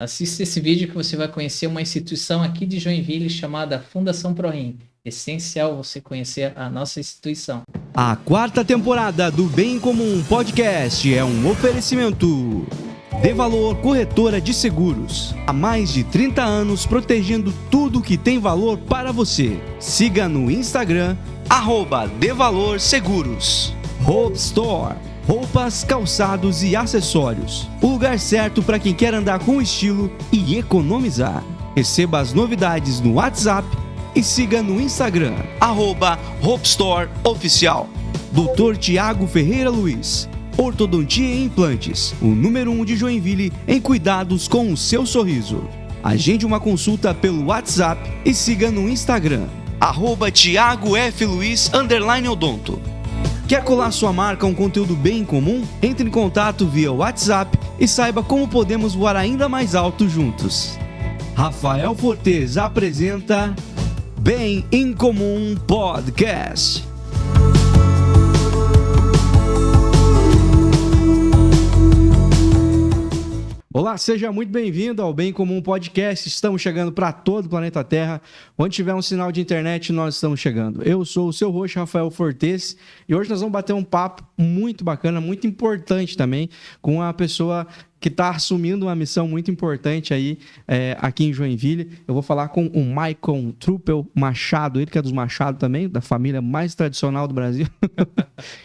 Assista esse vídeo que você vai conhecer uma instituição aqui de Joinville chamada Fundação ProRim. Essencial você conhecer a nossa instituição. A quarta temporada do Bem Comum Podcast é um oferecimento De Valor Corretora de Seguros. Há mais de 30 anos protegendo tudo que tem valor para você. Siga no Instagram, @DeValorSeguros. Hope Store. Roupas, calçados e acessórios. O lugar certo para quem quer andar com estilo e economizar. Receba as novidades no WhatsApp e siga no Instagram, @HopeStoreOficial. Dr. Tiago Ferreira Luiz, Ortodontia e Implantes, o número 1 de Joinville em cuidados com o seu sorriso. Agende uma consulta pelo WhatsApp e siga no Instagram, @TiagoFLuiz_Odonto. Quer colar sua marca a um conteúdo bem comum? Entre em contato via WhatsApp e saiba como podemos voar ainda mais alto juntos. Rafael Fortes apresenta Bem em Comum Podcast. Olá, seja muito bem-vindo ao Bem Comum Podcast. Estamos chegando para todo o planeta Terra. Onde tiver um sinal de internet, nós estamos chegando. Eu sou o seu host, Rafael Fortes, e hoje nós vamos bater um papo muito bacana, muito importante também, com uma pessoa que está assumindo uma missão muito importante aí aqui em Joinville. Eu vou falar com o Maicon Truppel Machado, ele que é dos Machado também, da família mais tradicional do Brasil,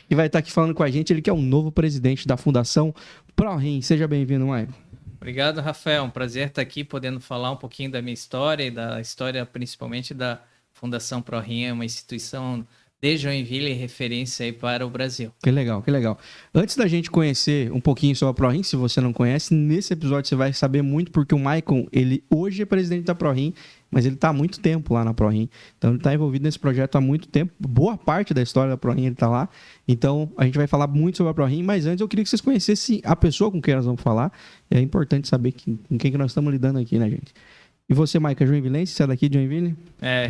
e vai estar aqui falando com a gente. Ele que é o novo presidente da Fundação ProRim. Seja bem-vindo, Maicon. Obrigado, Rafael. Um prazer estar aqui podendo falar um pouquinho da minha história e da história principalmente da Fundação ProRim, uma instituição de Joinville e referência aí para o Brasil. Que legal, que legal. Antes da gente conhecer um pouquinho sobre a ProRim, se você não conhece, nesse episódio você vai saber muito, porque o Maicon, ele hoje é presidente da ProRim, mas ele está há muito tempo lá na ProRim. Então ele está envolvido nesse projeto há muito tempo. Boa parte da história da ProRim ele está lá. Então a gente vai falar muito sobre a ProRim, mas antes eu queria que vocês conhecessem a pessoa com quem nós vamos falar. É importante saber com quem que nós estamos lidando aqui, né, gente? E você, Maicon, é joinvilense? Você é daqui de Joinville?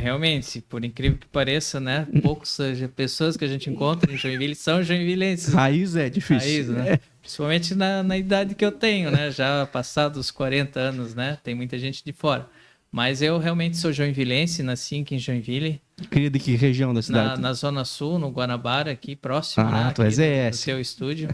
Realmente, por incrível que pareça, né? Poucas pessoas que a gente encontra em Joinville são joinvilenses. Raiz é difícil. Raiz, né? Principalmente na idade que eu tenho, né? Já passados os 40 anos, né? Tem muita gente de fora. Mas eu realmente sou joinvilense, nasci aqui em Joinville. Queria de que região da cidade? Na Zona Sul, no Guanabara, aqui próximo, né? Tu és do seu estúdio.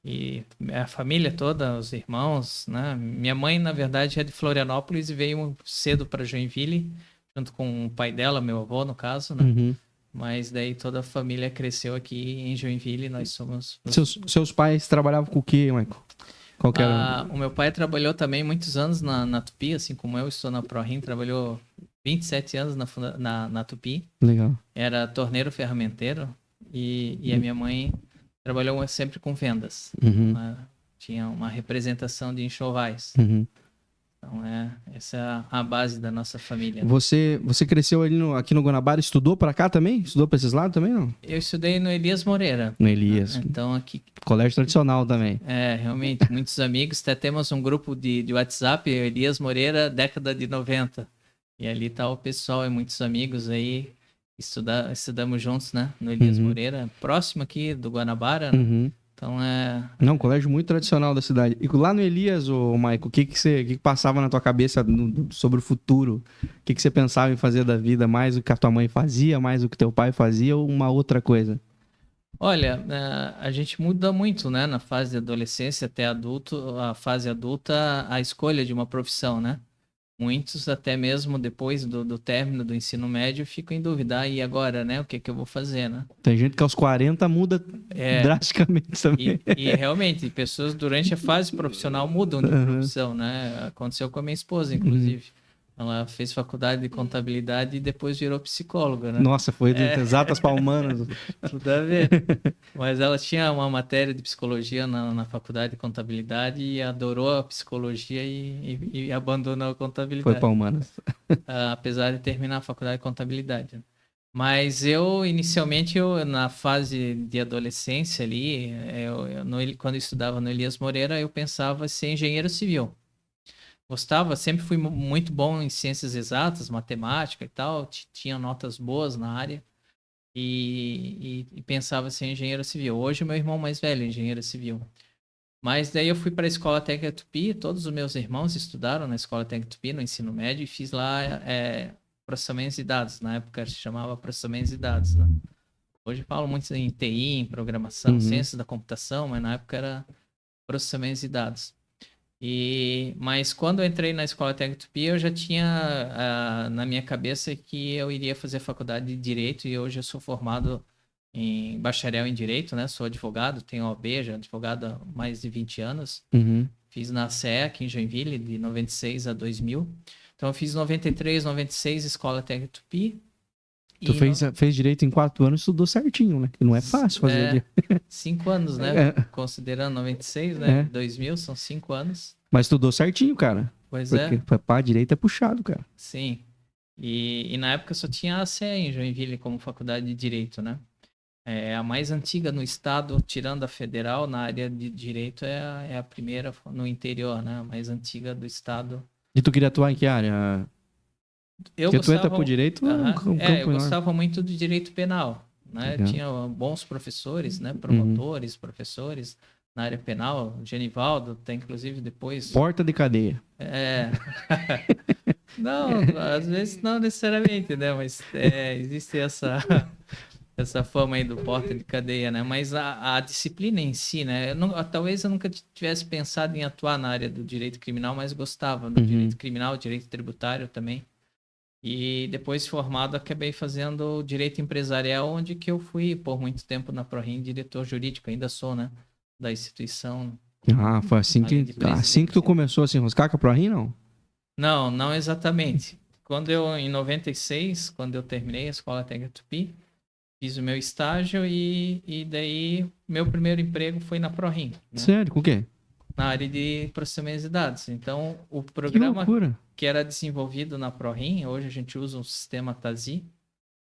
E a família toda, os irmãos, né? Minha mãe, na verdade, é de Florianópolis e veio cedo para Joinville, junto com o pai dela, meu avô, no caso, né? Uhum. Mas daí toda a família cresceu aqui em Joinville, nós somos... Seus pais trabalhavam com o quê, Michael? Qual que era? O meu pai trabalhou também muitos anos na Tupi, assim como eu estou na ProRim, trabalhou 27 anos na Tupi. Legal. Era torneiro ferramenteiro e a minha mãe trabalhou sempre com vendas. Uhum. Tinha uma representação de enxovais. Uhum. Então, essa é a base da nossa família. Você cresceu aqui no Guanabara, estudou para cá também? Estudou para esses lados também, não? Eu estudei no Elias Moreira. No Elias. Então, aqui... Colégio tradicional também. Realmente, muitos amigos. Até temos um grupo de WhatsApp, Elias Moreira, década de 90. E ali tá o pessoal e muitos amigos aí. Estudamos juntos, né? No Elias Moreira, próximo aqui do Guanabara, né? Uhum. Então Não, colégio muito tradicional da cidade. E lá no Elias, Maicon, o que passava na tua cabeça sobre o futuro? O que você pensava em fazer da vida? Mais o que a tua mãe fazia, mais o que teu pai fazia ou uma outra coisa? Olha, a gente muda muito, né? Na fase de adolescência até adulto, a fase adulta, a escolha de uma profissão, né? Muitos, até mesmo depois do término do ensino médio, ficam em dúvida. E agora, né? O que eu vou fazer, né? Tem gente que aos 40 muda drasticamente também. E realmente, pessoas durante a fase profissional mudam de profissão, né? Aconteceu com a minha esposa, inclusive. Ela fez faculdade de contabilidade e depois virou psicóloga, né? Nossa, foi exatas palmanas. Tudo a ver. Mas ela tinha uma matéria de psicologia na faculdade de contabilidade e adorou a psicologia e abandonou a contabilidade. Foi palmanas. Apesar de terminar a faculdade de contabilidade. Mas inicialmente, na fase de adolescência ali, quando eu estudava no Elias Moreira, eu pensava em ser engenheiro civil. Gostava, sempre fui muito bom em ciências exatas, matemática e tal, tinha notas boas na área e pensava em ser engenheiro civil. Hoje o meu irmão mais velho é engenheiro civil. Mas daí eu fui para a Escola Técnica Tupi, todos os meus irmãos estudaram na Escola Técnica Tupi, no ensino médio, e fiz lá processamento de dados. Na época se chamava processamento de dados, né? Hoje eu falo muito em TI, em programação, ciência da computação, mas na época era processamento de dados. Mas quando eu entrei na Escola Técnica Tupi, eu já tinha na minha cabeça que eu iria fazer faculdade de Direito, e hoje eu sou formado em bacharel em Direito, né? Sou advogado, tenho OAB, já advogado há mais de 20 anos. Fiz na CE aqui em Joinville, de 96 a 2000. Então eu fiz 93, 96, Escola Técnica Tupi. Tu fez Direito em 4 anos, estudou certinho, né? Que não é fácil fazer. 5 anos, né? Considerando 96, né? 2000, são 5 anos. Mas estudou certinho, cara. Pois porque pra direito é puxado, cara. Sim. E na época só tinha a CE em Joinville como faculdade de Direito, né? A mais antiga no estado, tirando a federal, na área de Direito, é a primeira no interior, né? A mais antiga do estado. E tu queria atuar em que área? Porque tu entra pro Direito, eu gostava muito do Direito Penal, né? Tinha bons professores, né? Promotores, professores na área penal. Genivaldo, tem inclusive depois... Porta de cadeia. Não, às vezes não necessariamente, né? Mas existe essa fama aí do porta de cadeia, né? Mas a disciplina em si, né? Talvez eu nunca tivesse pensado em atuar na área do direito criminal, mas gostava do direito criminal, direito tributário também. E depois formado, acabei fazendo direito empresarial, onde que eu fui por muito tempo na ProRim, diretor jurídico, ainda sou, né? Da instituição. Foi assim que tu começou a se enroscar com a ProRim, não? Não exatamente. Em 96, quando eu terminei a Escola Técnica Tupi, fiz o meu estágio e daí meu primeiro emprego foi na ProRim. Né? Sério? Com o quê? Na área de processamento de dados. Então, o programa que era desenvolvido na ProRim, hoje a gente usa um sistema TASI,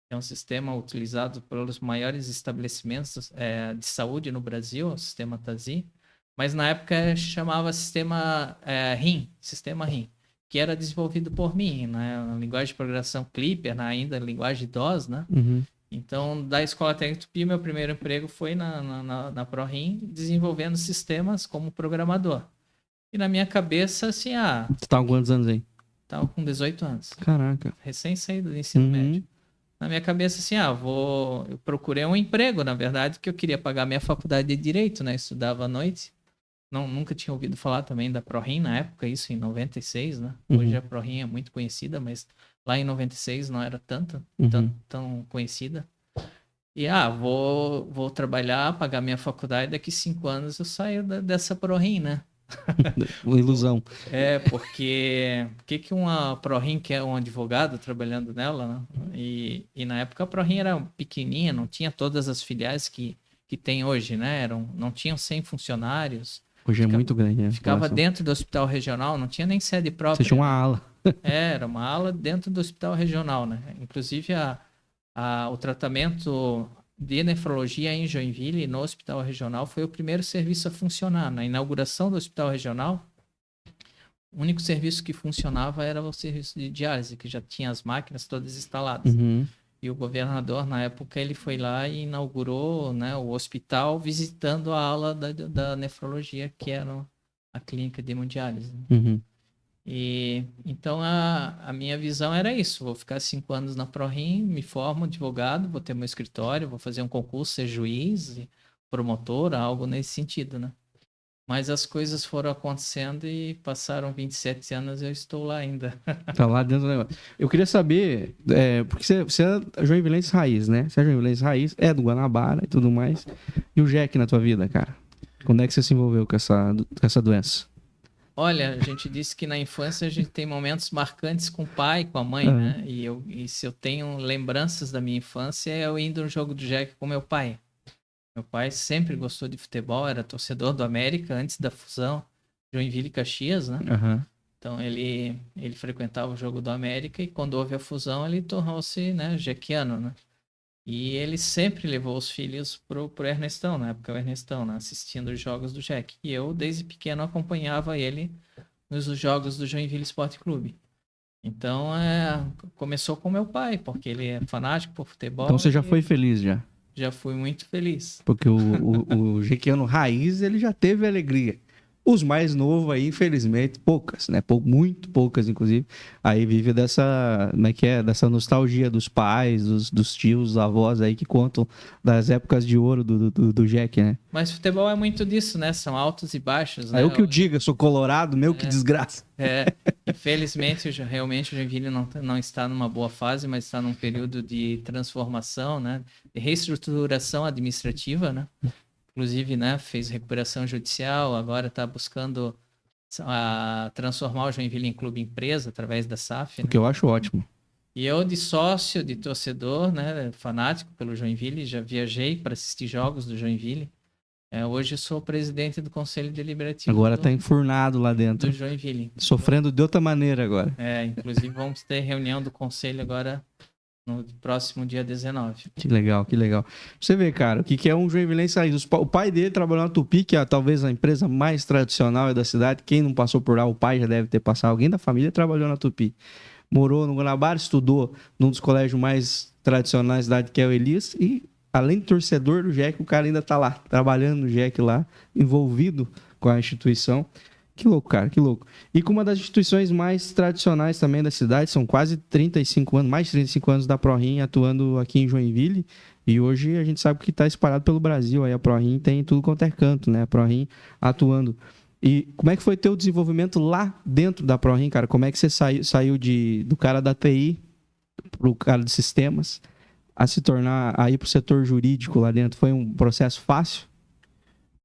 é um sistema utilizado pelos maiores estabelecimentos de saúde no Brasil, o sistema TASI, mas na época chamava sistema RIM, que era desenvolvido por mim, né? Na linguagem de programação Clipper, ainda linguagem DOS, né? Então, da Escola Técnica Tupi, meu primeiro emprego foi na ProRim, desenvolvendo sistemas como programador. E na minha cabeça, assim, Você tava com quantos anos aí? Tava com 18 anos. Caraca. Recém saído do ensino médio. Na minha cabeça, assim, eu procurei um emprego, na verdade, que eu queria pagar minha faculdade de Direito, né? Estudava à noite. Nunca tinha ouvido falar também da ProRim na época, isso em 96, né? Hoje a ProRim é muito conhecida, mas lá em 96 não era tão conhecida. E, vou trabalhar, pagar minha faculdade, daqui 5 anos eu saio dessa ProRim, né? Uma ilusão. Porque que uma ProRim quer um advogado trabalhando nela, né? E na época a ProRim era pequenininha, não tinha todas as filiais que tem hoje, né? Não tinham 100 funcionários. Hoje é muito grande, né? Ficava dentro do hospital regional, não tinha nem sede própria. Você tinha uma ala. Era uma ala dentro do hospital regional, né? Inclusive o tratamento de nefrologia em Joinville, no hospital regional, foi o primeiro serviço a funcionar. Na inauguração do hospital regional, o único serviço que funcionava era o serviço de diálise, que já tinha as máquinas todas instaladas. E o governador, na época, ele foi lá e inaugurou, né, o hospital, visitando a ala da nefrologia, que era a clínica de hemodiálise. E então a minha visão era isso: vou ficar 5 anos na ProRim, me formo advogado, vou ter meu escritório, vou fazer um concurso, ser juiz, promotor, algo nesse sentido, né? Mas as coisas foram acontecendo e passaram 27 anos e eu estou lá ainda. Tá lá dentro do negócio. Eu queria saber, porque você é joinvilense raiz, né? Você é joinvilense raiz, é do Guanabara e tudo mais. E o Jack na tua vida, cara? Quando é que você se envolveu com essa doença? Olha, a gente disse que na infância a gente tem momentos marcantes com o pai e com a mãe, né? E se eu tenho lembranças da minha infância, é eu indo no jogo do Jack com meu pai. Meu pai sempre gostou de futebol, era torcedor do América antes da fusão Joinville e Caxias, né? Então ele frequentava o jogo do América e quando houve a fusão ele tornou-se, né, jackiano, né? E ele sempre levou os filhos pro Ernestão, na época o Ernestão, né, assistindo os jogos do Jack. E eu, desde pequeno, acompanhava ele nos jogos do Joinville Sport Clube. Então, começou com meu pai, porque ele é fanático por futebol. Então você já foi feliz, já? Já fui muito feliz. Porque o Jequiano raiz, ele já teve alegria. Os mais novos aí, infelizmente, poucas, né? Muito poucas, inclusive. Aí vive dessa, como é que é? Dessa nostalgia dos pais, dos tios, dos avós aí que contam das épocas de ouro do Jack, né? Mas futebol é muito disso, né? São altos e baixos, Aí né? eu que eu diga, sou colorado, meu que desgraça. Infelizmente, realmente o Joinville não está numa boa fase, mas está num período de transformação, né? De reestruturação administrativa, né? Inclusive, né, fez recuperação judicial, agora está buscando transformar o Joinville em clube empresa através da SAF, O né? que eu acho ótimo. E eu, de sócio, de torcedor, né, fanático pelo Joinville, já viajei para assistir jogos do Joinville. Hoje eu sou presidente do Conselho Deliberativo Agora tá enfurnado lá do dentro. Joinville. Sofrendo de outra maneira agora. Inclusive vamos ter reunião do Conselho agora no próximo dia 19. Que legal, que legal. Você vê, cara, o que é um joinvilense aí? O pai dele trabalhou na Tupi, que é talvez a empresa mais tradicional da cidade. Quem não passou por lá, o pai já deve ter passado. Alguém da família trabalhou na Tupi. Morou no Guanabara, estudou num dos colégios mais tradicionais da cidade, que é o Elias. E, além de torcedor do Jack, o cara ainda tá lá, trabalhando no Jack lá, envolvido com a instituição. Que louco, cara, que louco. E com uma das instituições mais tradicionais também da cidade, são quase 35 anos, mais de 35 anos da ProRim atuando aqui em Joinville. E hoje a gente sabe que está espalhado pelo Brasil. Aí a ProRim tem tudo quanto é canto, né? A ProRim atuando. E como é que foi teu desenvolvimento lá dentro da ProRim, cara? Como é que você saiu do cara da TI pro cara de sistemas a se tornar, a ir pro setor jurídico lá dentro? Foi um processo fácil?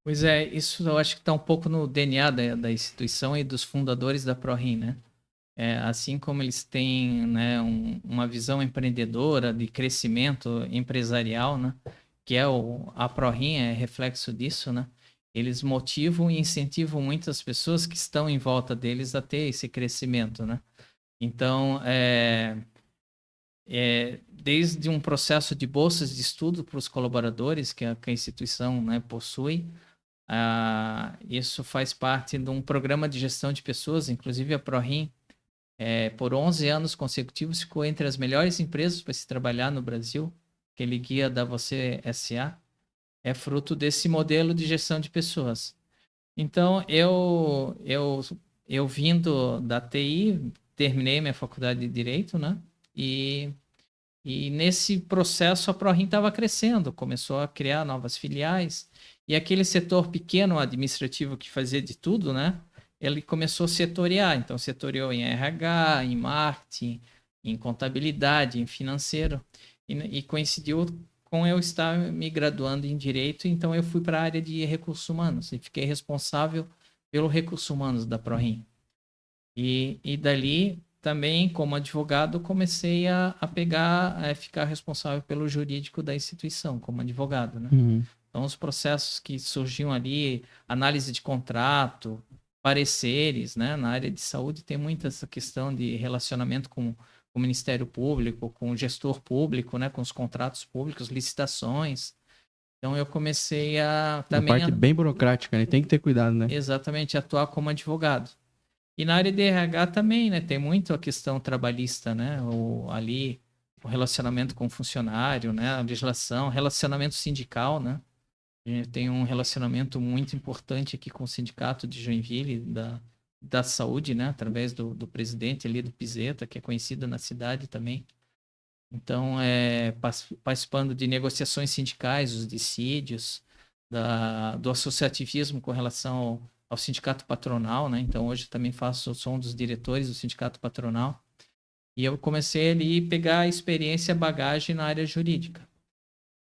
Pois é, isso eu acho que está um pouco no DNA da instituição e dos fundadores da ProRim, né? Assim como eles têm, né, uma visão empreendedora de crescimento empresarial, né? Que a ProRim é reflexo disso, né? Eles motivam e incentivam muitas pessoas que estão em volta deles a ter esse crescimento, né? Então, desde um processo de bolsas de estudo para os colaboradores que a instituição, né, possui. Isso faz parte de um programa de gestão de pessoas, inclusive a ProRim, por 11 anos consecutivos, ficou entre as melhores empresas para se trabalhar no Brasil. Aquele guia da Você SA é fruto desse modelo de gestão de pessoas. Então, eu vindo da TI, terminei minha faculdade de Direito, né? E nesse processo a ProRim estava crescendo, começou a criar novas filiais. E aquele setor pequeno administrativo que fazia de tudo, né? Ele começou a setoriar. Então, setoriou em RH, em marketing, em contabilidade, em financeiro. E coincidiu com eu estar me graduando em Direito, então eu fui para a área de Recursos Humanos e fiquei responsável pelo Recursos Humanos da ProRim. E dali, também, como advogado, comecei a ficar responsável pelo jurídico da instituição, como advogado, né? Uhum. Então, os processos que surgiam ali, análise de contrato, pareceres, né? Na área de saúde tem muita essa questão de relacionamento com o Ministério Público, com o gestor público, né? Com os contratos públicos, licitações. Então, eu comecei a Uma parte bem burocrática, né? Tem que ter cuidado, né? exatamente atuar como advogado. E na área de RH também, né? Tem muito a questão trabalhista, né? O relacionamento com o funcionário, né? A legislação, relacionamento sindical, né? A gente tem um relacionamento muito importante aqui com o sindicato de Joinville, da saúde, né? Através do presidente ali, do Pizeta, que é conhecido na cidade também. Então, participando de negociações sindicais, os dissídios, do associativismo com relação ao sindicato patronal, né? Então, hoje também sou um dos diretores do sindicato patronal. E eu comecei ali a pegar a experiência, a bagagem na área jurídica.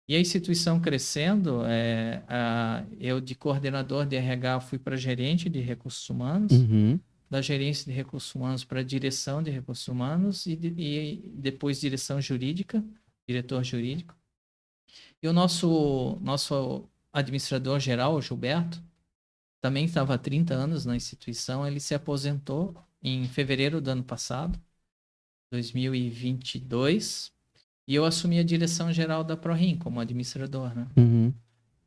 E a instituição crescendo, eu de coordenador de RH fui para gerente de recursos humanos, Uhum. da gerência de recursos humanos para direção de recursos humanos e depois direção jurídica, diretor jurídico. E o nosso administrador geral, o Gilberto, também estava há 30 anos na instituição, ele se aposentou em fevereiro do ano passado, 2022, e eu assumi a direção geral da ProRim como administrador, né? Uhum.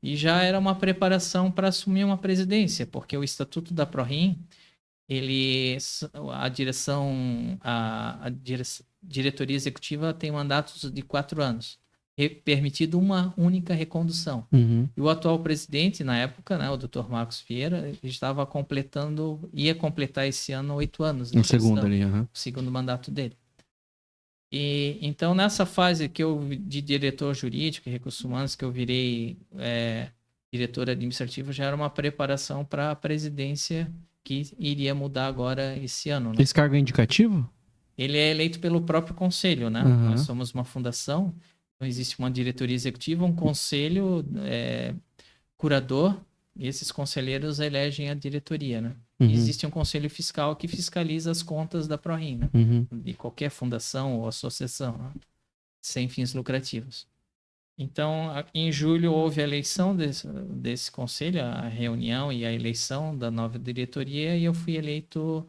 E já era uma preparação para assumir uma presidência, porque o estatuto da ProRim, a diretoria executiva tem mandatos de 4 anos. permitido uma única recondução. Uhum. E o atual presidente, na época, né, o Dr. Marcos Vieira, ia completar esse ano 8 anos de No segundo gestão, ali, aham. o segundo mandato dele. E então, nessa fase de diretor jurídico e recursos humanos, que eu virei diretor administrativo, já era uma preparação para a presidência que iria mudar agora esse ano, né? Esse cargo é indicativo? Ele é eleito pelo próprio conselho, né? Aham. Nós somos uma fundação, então existe uma diretoria executiva, um conselho curador, e esses conselheiros elegem a diretoria, né? Uhum. E existe um conselho fiscal que fiscaliza as contas da ProRim, né? Uhum. De qualquer fundação ou associação, né? Sem fins lucrativos. Então, em julho houve a eleição desse conselho, a reunião e a eleição da nova diretoria, e eu fui eleito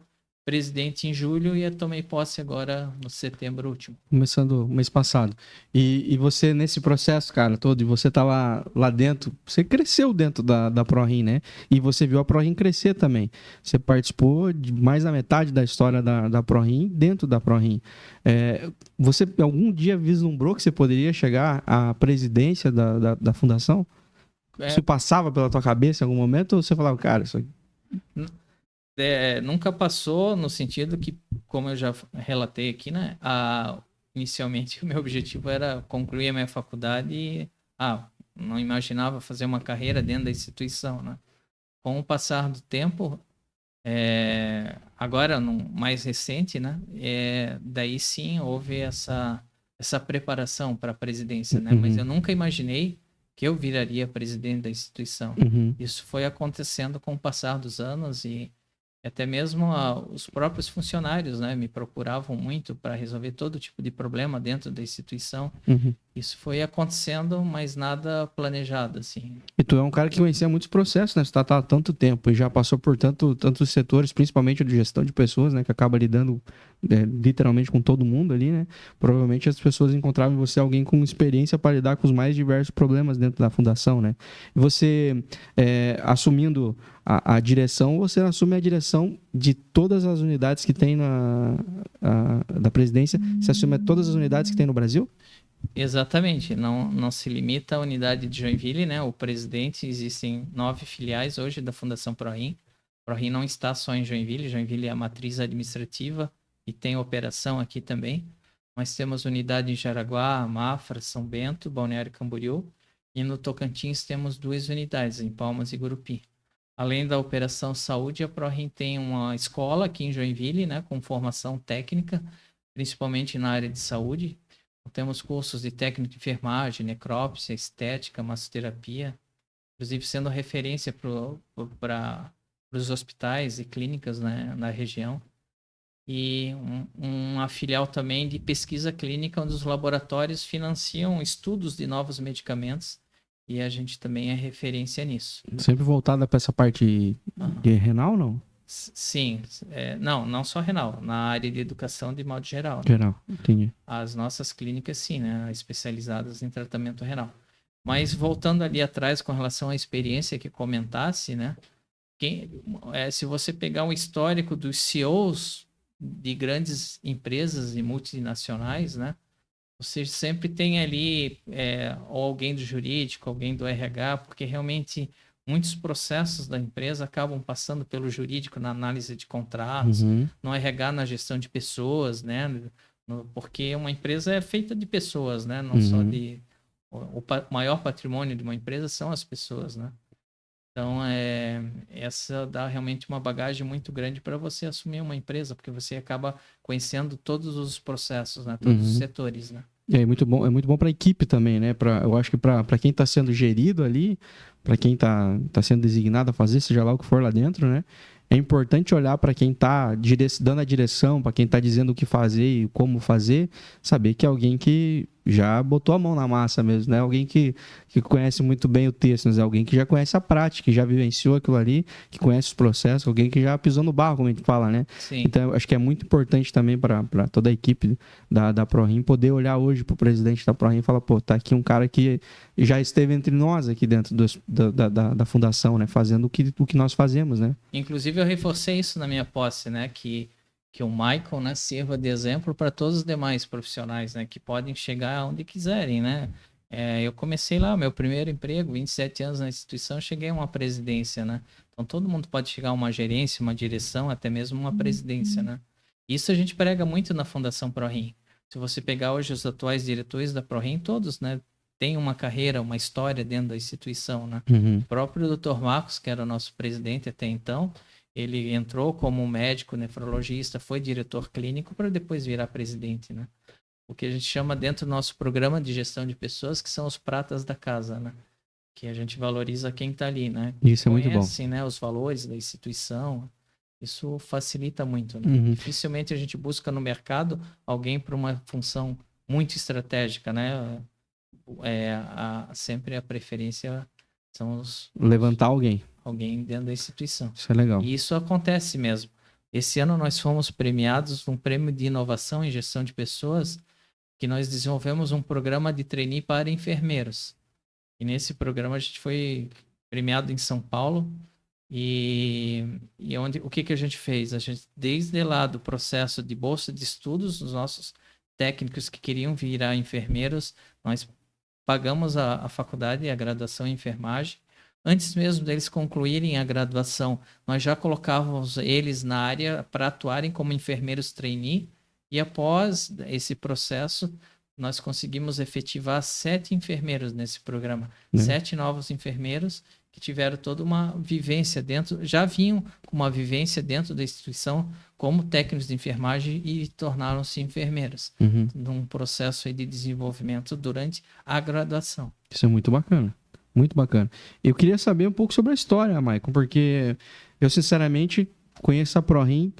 presidente em julho e eu tomei posse agora no setembro último. Começando o mês passado. E você, nesse processo, cara, todo, e você tá lá dentro, você cresceu dentro da ProRim, né? E você viu a ProRim crescer também. Você participou de mais da metade da história da ProRim dentro da ProRim. Você algum dia vislumbrou que você poderia chegar à presidência da fundação? Isso passava pela tua cabeça em algum momento ou você falava, cara, isso aqui... Nunca passou no sentido que, como eu já relatei aqui, né? Inicialmente o meu objetivo era concluir a minha faculdade e não imaginava fazer uma carreira dentro da instituição, né? Com o passar do tempo, agora no mais recente, né? Daí sim houve essa preparação para a presidência, né? Uhum. Mas eu nunca imaginei que eu viraria presidente da instituição. Uhum. Isso foi acontecendo com o passar dos anos e até mesmo os próprios funcionários, né, me procuravam muito para resolver todo tipo de problema dentro da instituição. Uhum. Isso foi acontecendo, mas nada planejado, assim. E tu é um cara que conhecia muitos processos, né? Você tá há tanto tempo e já passou por tantos setores, principalmente de gestão de pessoas, né? Que acaba lidando literalmente com todo mundo ali, né? Provavelmente as pessoas encontravam em você alguém com experiência para lidar com os mais diversos problemas dentro da fundação, né? E você, assumindo a direção, você assume a direção de todas as unidades que tem da presidência? Você assume todas as unidades que tem no Brasil? Exatamente, não se limita à unidade de Joinville, né? O presidente, existem 9 filiais hoje da Fundação ProRim. ProRim não está só em Joinville, Joinville é a matriz administrativa e tem operação aqui também. Nós temos unidade em Jaraguá, Mafra, São Bento, Balneário Camboriú, e no Tocantins temos 2 unidades, em Palmas e Gurupi. Além da operação saúde, a ProRim tem uma escola aqui em Joinville, né, com formação técnica, principalmente na área de saúde. Temos cursos de técnico de enfermagem, necrópsia, estética, massoterapia, inclusive sendo referência para os hospitais e clínicas, né, na região. E uma filial também de pesquisa clínica, onde os laboratórios financiam estudos de novos medicamentos e a gente também é referência nisso. Sempre voltada para essa parte de renal, não? Sim, não só renal, na área de educação de modo geral. Né? Geral, entendi. As nossas clínicas, sim, né, especializadas em tratamento renal. Mas voltando ali atrás com relação à experiência que comentasse, né, se você pegar um histórico dos CEOs de grandes empresas e multinacionais, né, você sempre tem ali ou alguém do jurídico, alguém do RH, porque realmente muitos processos da empresa acabam passando pelo jurídico na análise de contratos, no RH na gestão de pessoas, né? Porque uma empresa é feita de pessoas, né? Não só de... O maior patrimônio de uma empresa são as pessoas, né? Então, essa dá realmente uma bagagem muito grande para você assumir uma empresa, porque você acaba conhecendo todos os processos, né? Todos os setores, né? É muito bom para a equipe também, né? Eu acho que para quem está sendo gerido ali, para quem tá sendo designado a fazer, seja lá o que for lá dentro, né? É importante olhar para quem está dando a direção, para quem está dizendo o que fazer e como fazer, saber que é alguém que já botou a mão na massa mesmo, né? Alguém que conhece muito bem o texto, né? Alguém que já conhece a prática, que já vivenciou aquilo ali, que conhece os processos, alguém que já pisou no barro, como a gente fala, né? Sim. Então, acho que é muito importante também para toda a equipe da ProRim poder olhar hoje para o presidente da ProRim e falar, pô, tá aqui um cara que já esteve entre nós aqui dentro da fundação, né? Fazendo o que nós fazemos, né? Inclusive, eu reforcei isso na minha posse, né? Que o Michael, né, sirva de exemplo para todos os demais profissionais, né? Que podem chegar onde quiserem, né? Eu comecei lá, meu primeiro emprego, 27 anos na instituição, cheguei a uma presidência, né? Então todo mundo pode chegar a uma gerência, uma direção, até mesmo uma presidência, né? Isso a gente prega muito na Fundação ProRim. Se você pegar hoje os atuais diretores da ProRim, todos, né, têm uma carreira, uma história dentro da instituição, né? Uhum. O próprio Dr. Marcos, que era o nosso presidente até então, ele entrou como médico nefrologista, foi diretor clínico para depois virar presidente, né? O que a gente chama dentro do nosso programa de gestão de pessoas, que são os pratas da casa, né? Que a gente valoriza quem está ali, né? Isso é muito bom. Conhecem, né, os valores da instituição. Isso facilita muito, né? Uhum. Dificilmente a gente busca no mercado alguém para uma função muito estratégica, né? Sempre a preferência são Levantar alguém. alguém dentro da instituição. Isso é legal. E isso acontece mesmo. Esse ano nós fomos premiados num prêmio de inovação em gestão de pessoas, que nós desenvolvemos um programa de trainee para enfermeiros. E nesse programa a gente foi premiado em São Paulo. O que a gente fez? A gente, desde lá do processo de bolsa de estudos, os nossos técnicos que queriam virar enfermeiros, nós pagamos a faculdade e a graduação em enfermagem. Antes mesmo deles concluírem a graduação, nós já colocávamos eles na área para atuarem como enfermeiros trainee. E após esse processo, nós conseguimos efetivar 7 enfermeiros nesse programa. 7 novos enfermeiros que tiveram toda uma vivência dentro, já vinham com uma vivência dentro da instituição como técnicos de enfermagem e tornaram-se enfermeiros. Num processo aí de desenvolvimento durante a graduação. Isso é muito bacana. Muito bacana. Eu queria saber um pouco sobre a história, Maicon, porque eu, sinceramente, conheço a ProRim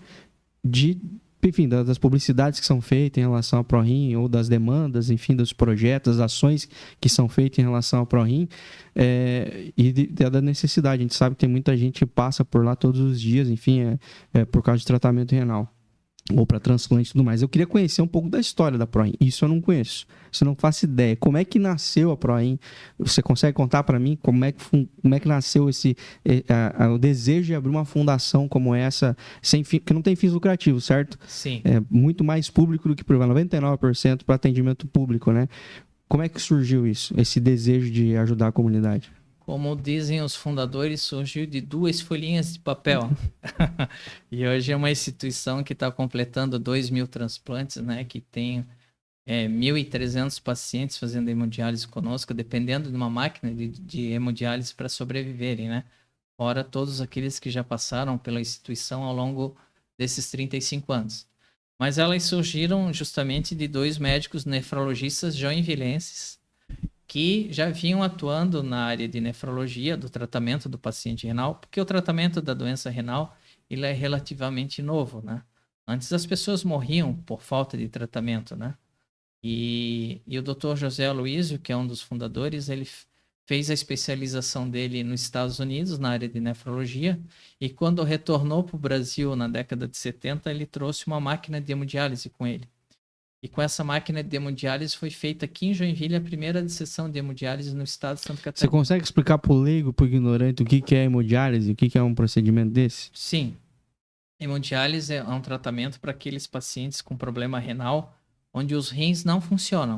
enfim, das publicidades que são feitas em relação à ProRim, ou das demandas, enfim, dos projetos, das ações que são feitas em relação à ProRim, da necessidade. A gente sabe que tem muita gente que passa por lá todos os dias, enfim, por causa de tratamento renal, ou para transplante e tudo mais. Eu queria conhecer um pouco da história da ProRim. Isso eu não conheço. Isso eu não faço ideia. Como é que nasceu a ProRim? Você consegue contar para mim como é que nasceu o desejo de abrir uma fundação como essa, que não tem fins lucrativos, certo? Sim. É muito mais público do que privado, 99% para atendimento público, né? Como é que surgiu isso, esse desejo de ajudar a comunidade? Como dizem os fundadores, surgiu de 2 folhinhas de papel. E hoje é uma instituição que está completando 2.000 transplantes, né? Que tem 1.300 pacientes fazendo hemodiálise conosco, dependendo de uma máquina de hemodiálise para sobreviverem, né? Fora todos aqueles que já passaram pela instituição ao longo desses 35 anos. Mas elas surgiram justamente de 2 médicos nefrologistas joinvilenses, que já vinham atuando na área de nefrologia, do tratamento do paciente renal, porque o tratamento da doença renal ele é relativamente novo, né? Antes as pessoas morriam por falta de tratamento, né? E o Dr. José Aloísio, que é um dos fundadores, ele fez a especialização dele nos Estados Unidos, na área de nefrologia, e quando retornou para o Brasil na década de 70, ele trouxe uma máquina de hemodiálise com ele. E com essa máquina de hemodiálise foi feita aqui em Joinville a primeira sessão de hemodiálise no estado de Santa Catarina. Você consegue explicar para o leigo, para o ignorante, o que é hemodiálise? O que é um procedimento desse? Sim. Hemodiálise é um tratamento para aqueles pacientes com problema renal, onde os rins não funcionam.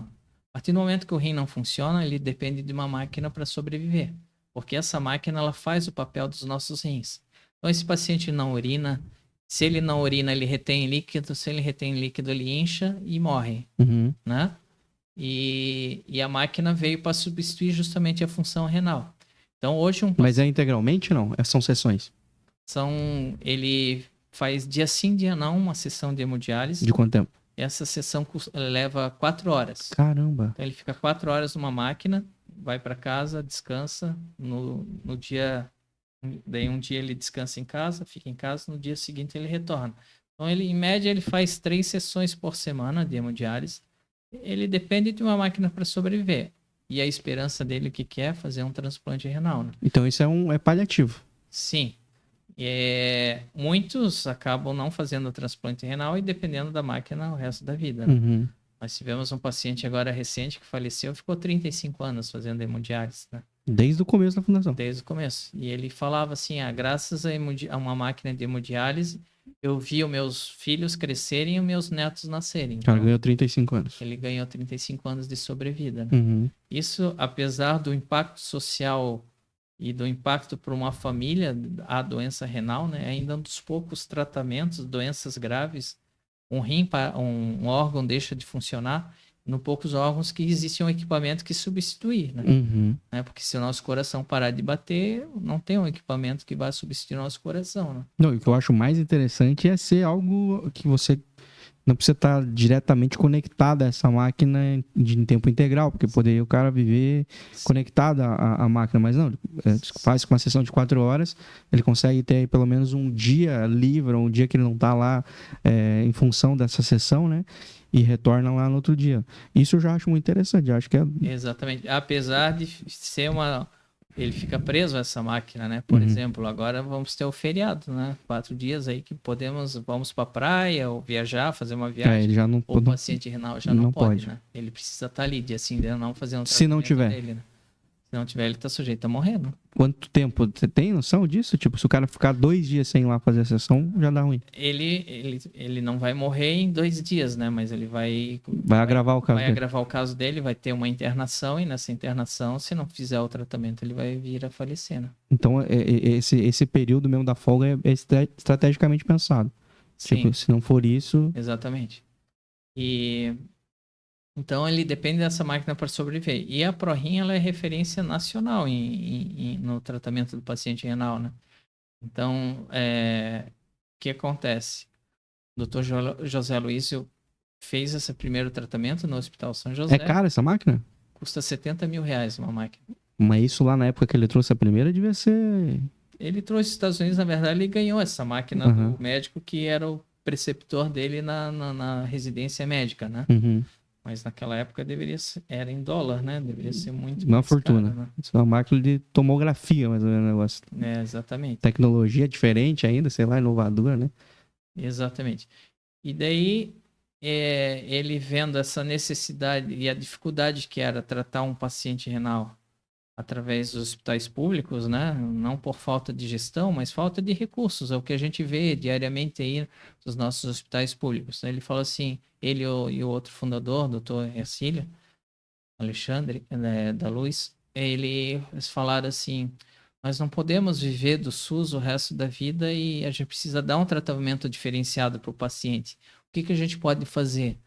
A partir do momento que o rim não funciona, ele depende de uma máquina para sobreviver. Porque essa máquina ela faz o papel dos nossos rins. Então esse paciente não urina. Se ele não urina, ele retém líquido. Se ele retém líquido, ele incha e morre, né? E a máquina veio para substituir justamente a função renal. Então hoje Mas é integralmente não? São sessões? Ele faz dia sim, dia não, uma sessão de hemodiálise. De quanto tempo? Essa sessão leva 4 horas. Caramba! Então ele fica 4 horas numa máquina, vai para casa, descansa. No dia... Daí um dia ele descansa em casa, fica em casa, no dia seguinte ele retorna. Então ele, em média, ele faz 3 sessões por semana de hemodiálise. Ele depende de uma máquina para sobreviver. E a esperança dele, o que é? Fazer um transplante renal, né? Então isso é paliativo. Sim. Muitos acabam não fazendo o transplante renal e dependendo da máquina o resto da vida, né? Nós tivemos um paciente agora recente que faleceu, ficou 35 anos fazendo hemodiálise, né? Desde o começo da fundação. Desde o começo. E ele falava assim, graças a uma máquina de hemodiálise, eu vi os meus filhos crescerem e os meus netos nascerem. O cara Então, ganhou 35 anos. ele ganhou 35 anos de sobrevida, né? Uhum. Isso, apesar do impacto social e do impacto para uma família, a doença renal, né? Ainda um dos poucos tratamentos, doenças graves, um órgão deixa de funcionar, no poucos órgãos que existe um equipamento que substituir, né? Uhum. Porque se o nosso coração parar de bater, não tem um equipamento que vai substituir o nosso coração, né? Não, e o que eu acho mais interessante é ser algo que você não precisa estar diretamente conectado a essa máquina em tempo integral, porque poderia o cara viver conectado à máquina, mas não, faz com uma sessão de 4 horas, ele consegue ter aí pelo menos um dia livre, um dia que ele não está lá em função dessa sessão, né? E retorna lá no outro dia. Isso eu já acho muito interessante, eu acho que é... Exatamente. Apesar de ser ele fica preso a essa máquina, né? Por exemplo, agora vamos ter o feriado, né? 4 dias aí que vamos pra praia ou viajar, fazer uma viagem. ele já não O paciente renal já não pode, né? Ele precisa estar ali dia sim, dia não fazer um tratamento se não tiver dele, né? Se não tiver, ele tá sujeito a morrer, né? Quanto tempo? Você tem noção disso? Tipo, se o cara ficar 2 dias sem ir lá fazer a sessão, já dá ruim. Ele não vai morrer em 2 dias, né? Mas ele vai agravar o caso vai dele. agravar o caso dele, vai ter uma internação e nessa internação, se não fizer o tratamento, ele vai vir a falecer, né? Então, esse período mesmo da folga é estrategicamente pensado. Sim. Tipo, se não for isso... Exatamente. Então, ele depende dessa máquina para sobreviver. E a ProRim, ela é referência nacional no tratamento do paciente renal, né? Então, o que acontece? O Dr. José Luizio fez esse primeiro tratamento no Hospital São José. É cara essa máquina? Custa R$70 mil uma máquina. Mas isso lá na época que ele trouxe a primeira devia ser... Ele trouxe os Estados Unidos, na verdade, ele ganhou essa máquina do médico que era o preceptor dele na residência médica, né? Uhum. Mas naquela época era em dólar, né? Deveria ser muito Uma mais fortuna. caro, né? Isso é uma máquina de tomografia, mais ou menos, o negócio. Exatamente. Tecnologia diferente ainda, sei lá, inovadora, né? Exatamente. E daí, ele vendo essa necessidade e a dificuldade que era tratar um paciente renal através dos hospitais públicos, né? Não por falta de gestão, mas falta de recursos. É o que a gente vê diariamente aí nos nossos hospitais públicos. Ele falou assim, ele e o outro fundador, doutor Ercílio, Alexandre, da Luz, eles falaram assim, nós não podemos viver do SUS o resto da vida e a gente precisa dar um tratamento diferenciado para o paciente. O que a gente pode fazer?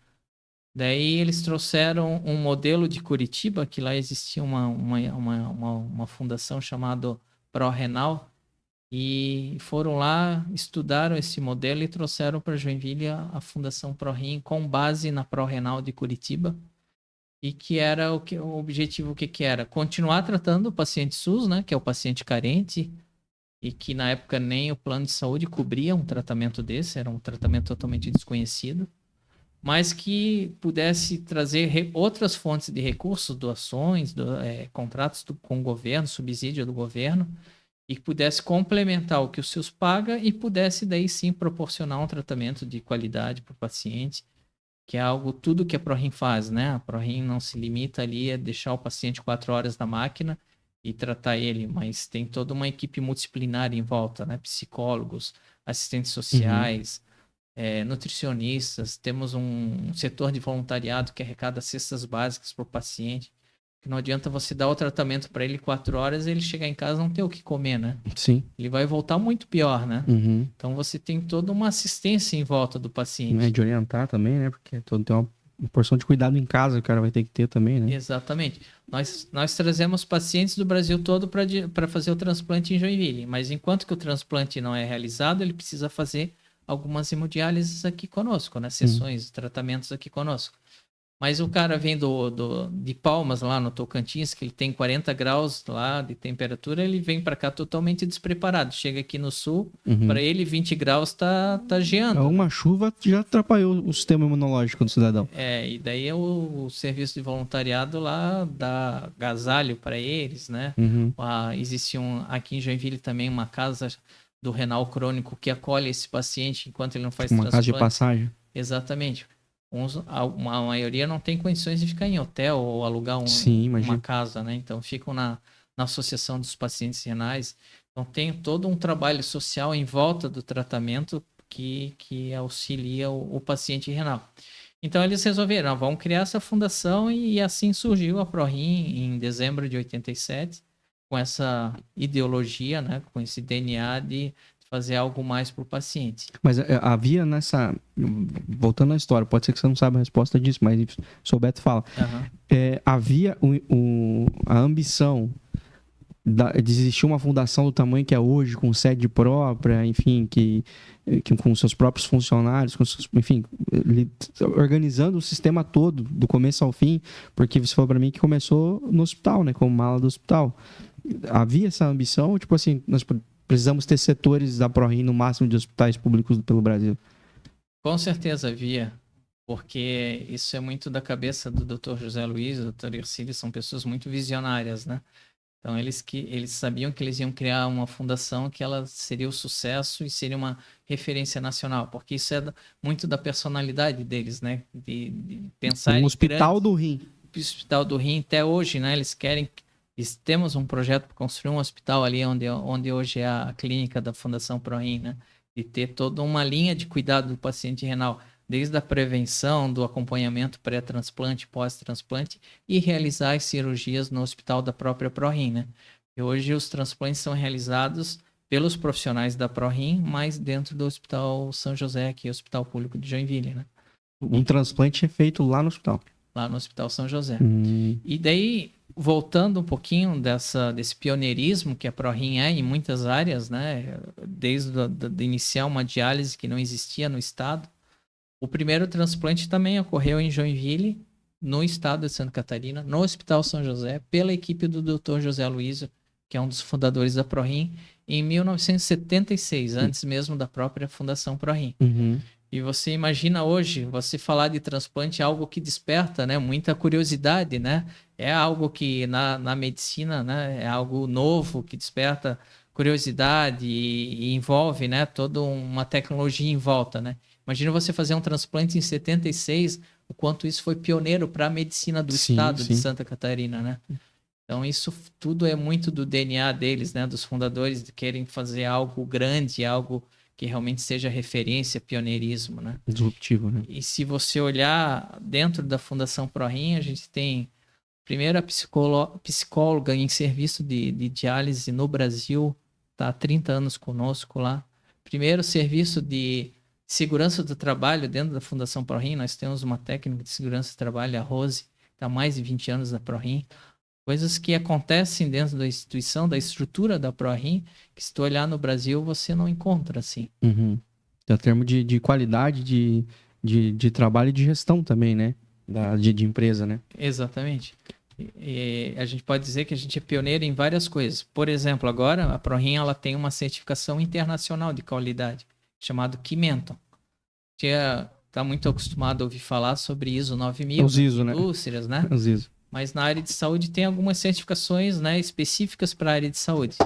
Daí eles trouxeram um modelo de Curitiba, que lá existia uma fundação chamada ProRenal, e foram lá, estudaram esse modelo e trouxeram para Joinville a Fundação ProRim com base na ProRenal de Curitiba, e que era o objetivo que era? Continuar tratando o paciente SUS, né, que é o paciente carente, e que na época nem o plano de saúde cobria um tratamento desse, era um tratamento totalmente desconhecido, mas que pudesse trazer outras fontes de recursos, doações, contratos com o governo, subsídio do governo, e que pudesse complementar o que o SUS paga e pudesse daí sim proporcionar um tratamento de qualidade para o paciente, que é algo, tudo que a ProRim faz, né? A ProRim não se limita ali a deixar o paciente 4 horas na máquina e tratar ele, mas tem toda uma equipe multidisciplinar em volta, né? Psicólogos, assistentes sociais, nutricionistas, temos um setor de voluntariado que arrecada cestas básicas para o paciente, que não adianta você dar o tratamento para ele 4 horas e ele chegar em casa e não ter o que comer, né? Sim. Ele vai voltar muito pior, né? Uhum. Então você tem toda uma assistência em volta do paciente. De orientar também, né? Porque tem uma porção de cuidado em casa que o cara vai ter que ter também, né? Exatamente. Nós trazemos pacientes do Brasil todo para fazer o transplante em Joinville, mas enquanto que o transplante não é realizado, ele precisa fazer algumas hemodiálises aqui conosco, né? Sessões, tratamentos aqui conosco. Mas o cara vem de Palmas, lá no Tocantins, que ele tem 40 graus lá de temperatura, ele vem para cá totalmente despreparado. Chega aqui no sul, para ele 20 graus tá geando. Uma chuva já atrapalhou o sistema imunológico do cidadão. E daí o serviço de voluntariado lá dá agasalho para eles, né? Existe aqui em Joinville também uma casa do renal crônico que acolhe esse paciente enquanto ele não faz transplante. Uma casa de passagem. Exatamente. A maioria não tem condições de ficar em hotel ou alugar uma casa, né? Então ficam na Associação dos Pacientes Renais. Então tem todo um trabalho social em volta do tratamento que auxilia o paciente renal. Então eles resolveram, vamos criar essa fundação e assim surgiu a ProRim em dezembro de 87, com essa ideologia, né, com esse DNA de fazer algo mais para o paciente. Mas havia nessa... Voltando à história, pode ser que você não saiba a resposta disso, mas se souber, tu fala. Havia a ambição de existir uma fundação do tamanho que é hoje, com sede própria, enfim, que com seus próprios funcionários, enfim, organizando o sistema todo, do começo ao fim, porque você falou para mim que começou no hospital, né, como mala do hospital. Havia essa ambição, tipo assim, nós precisamos ter setores da ProRim no máximo de hospitais públicos pelo Brasil? Com certeza havia, porque isso é muito da cabeça do Dr. José Luiz, do Dr. Ercílio, são pessoas muito visionárias, né? Então, eles sabiam que eles iam criar uma fundação que ela seria o sucesso e seria uma referência nacional, porque isso é muito da personalidade deles, né? De pensar em Hospital do Rim. Hospital do Rim, até hoje, né? Eles querem... Temos um projeto para construir um hospital ali onde hoje é a clínica da Fundação ProRim, né? De ter toda uma linha de cuidado do paciente renal, desde a prevenção, do acompanhamento pré-transplante, pós-transplante e realizar as cirurgias no hospital da própria ProRim, né? E hoje os transplantes são realizados pelos profissionais da ProRim, mas dentro do Hospital São José, que é o Hospital Público de Joinville, né? Um transplante é feito lá no hospital. Lá no Hospital São José. E daí, voltando um pouquinho desse pioneirismo que a ProRim é em muitas áreas, né? Desde de iniciar uma diálise que não existia no estado. O primeiro transplante também ocorreu em Joinville, no estado de Santa Catarina, no Hospital São José, pela equipe do Dr. José Luiz, que é um dos fundadores da ProRim, em 1976, antes mesmo da própria Fundação ProRim. E você imagina hoje, você falar de transplante é algo que desperta, né, muita curiosidade, né? É algo que na medicina, né, é algo novo, que desperta curiosidade e envolve, né, toda uma tecnologia em volta, né? Imagina você fazer um transplante em 76, o quanto isso foi pioneiro para a medicina do estado de Santa Catarina, né? Então isso tudo é muito do DNA deles, né, dos fundadores, de querem fazer algo grande, algo que realmente seja referência, pioneirismo, né? Disruptivo, né? E se você olhar dentro da Fundação ProRim, a gente tem a primeira psicóloga em serviço de diálise no Brasil, está há 30 anos conosco lá. Primeiro serviço de segurança do trabalho dentro da Fundação ProRim, nós temos uma técnica de segurança do trabalho, a Rose, está há mais de 20 anos na ProRim. Coisas que acontecem dentro da instituição, da estrutura da ProRim, que se tu olhar no Brasil, você não encontra, assim. Em termos de qualidade de trabalho e de gestão também, né? De empresa, né? Exatamente. E a gente pode dizer que a gente é pioneiro em várias coisas. Por exemplo, agora a ProRim ela tem uma certificação internacional de qualidade, chamado Qimenton. Está muito acostumado a ouvir falar sobre ISO 9000, os ISO, indústrias, né? Os ISO. Mas na área de saúde tem algumas certificações, né, específicas para a área de saúde.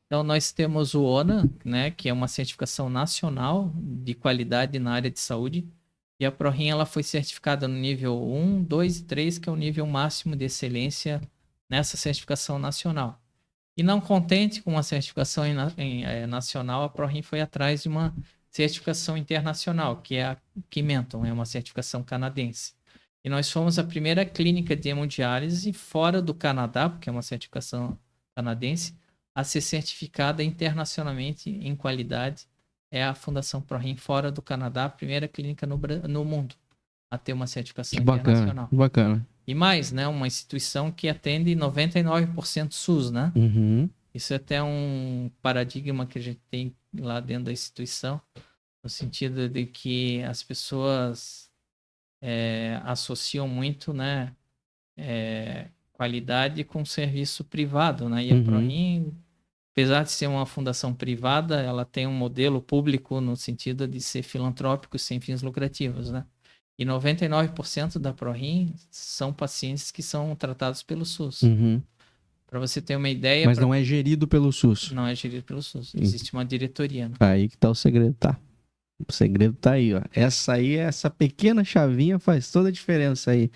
Então nós temos o ONA, né, que é uma certificação nacional de qualidade na área de saúde. E a ProRim ela foi certificada no nível 1, 2 e 3, que é o nível máximo de excelência nessa certificação nacional. E não contente com uma certificação nacional, a ProRim foi atrás de uma certificação internacional, que é a Qimenton, é uma certificação canadense. E nós fomos a primeira clínica de hemodiálise fora do Canadá, porque é uma certificação canadense, a ser certificada internacionalmente em qualidade. É a Fundação ProRim fora do Canadá, a primeira clínica no mundo a ter uma certificação internacional. Bacana. E mais, né? Uma instituição que atende 99% SUS, né? Isso é até um paradigma que a gente tem lá dentro da instituição, no sentido de que as pessoas associam muito, né, qualidade com serviço privado, né? E a ProRim, apesar de ser uma fundação privada, ela tem um modelo público no sentido de ser filantrópico sem fins lucrativos, né? E 99% da ProRim são pacientes que são tratados pelo SUS. Para você ter uma ideia... Mas não é gerido pelo SUS. Não é gerido pelo SUS. Existe uma diretoria, né? Aí que tá o segredo, tá? O segredo tá aí, ó. Essa pequena chavinha faz toda a diferença aí.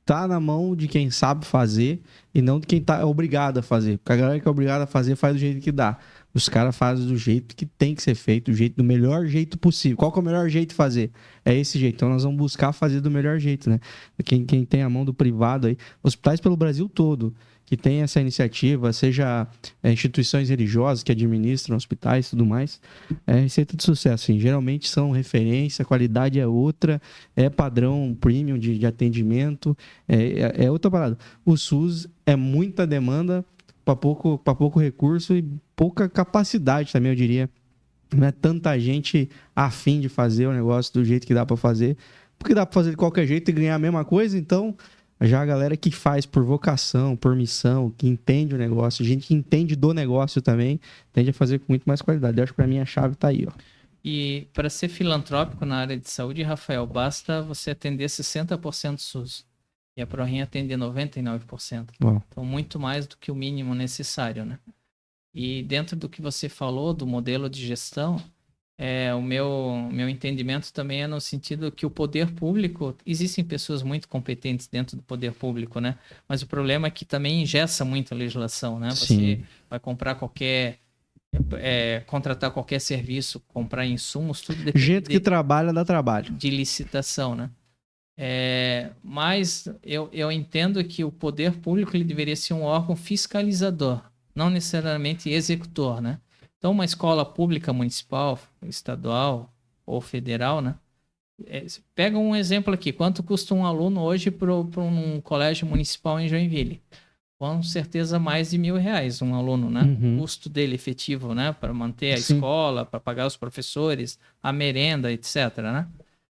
tá na mão de quem sabe fazer e não de quem tá obrigado a fazer. Porque a galera que é obrigada a fazer faz do jeito que dá. Os caras fazem do jeito que tem que ser feito, do melhor jeito possível. Qual que é o melhor jeito de fazer? É esse jeito. Então nós vamos buscar fazer do melhor jeito, né? Quem tem a mão do privado aí, hospitais pelo Brasil todo, que tem essa iniciativa, seja instituições religiosas que administram hospitais e tudo mais, é receita de sucesso. Assim. Geralmente são referência, a qualidade é outra, é padrão premium de atendimento, é outra parada. O SUS é muita demanda para pouco recurso e pouca capacidade também, eu diria. Não é tanta gente afim de fazer o negócio do jeito que dá para fazer, porque dá para fazer de qualquer jeito e ganhar a mesma coisa, então já a galera que faz por vocação, por missão, que entende o negócio, gente que entende do negócio também, tende a fazer com muito mais qualidade. Eu acho que para mim a chave tá aí, ó. E para ser filantrópico na área de saúde, Rafael, basta você atender 60% SUS. E a ProRim atende 99%. Bom. Então, muito mais do que o mínimo necessário, né? E dentro do que você falou, do modelo de gestão, o meu entendimento também é no sentido que o poder público, existem pessoas muito competentes dentro do poder público, né? Mas o problema é que também engessa muito a legislação, né? Sim. Você vai comprar contratar qualquer serviço, comprar insumos, tudo depende Gente que trabalha dá trabalho. de licitação, né? Mas eu entendo que o poder público ele deveria ser um órgão fiscalizador, não necessariamente executor, né? Então, uma escola pública municipal, estadual ou federal, né? Pega um exemplo aqui. Quanto custa um aluno hoje para um colégio municipal em Joinville? Com certeza mais de R$1.000 um aluno, né? Uhum. O custo dele efetivo, né? Para manter a Sim. escola, para pagar os professores, a merenda, etc, né?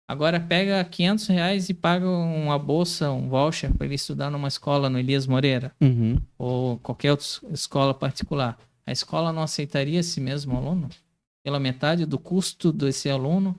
Agora pega R$500 e paga uma bolsa, um voucher para ele estudar numa escola no Elias Moreira Uhum. ou qualquer outra escola particular. A escola não aceitaria esse mesmo aluno? Pela metade do custo desse aluno,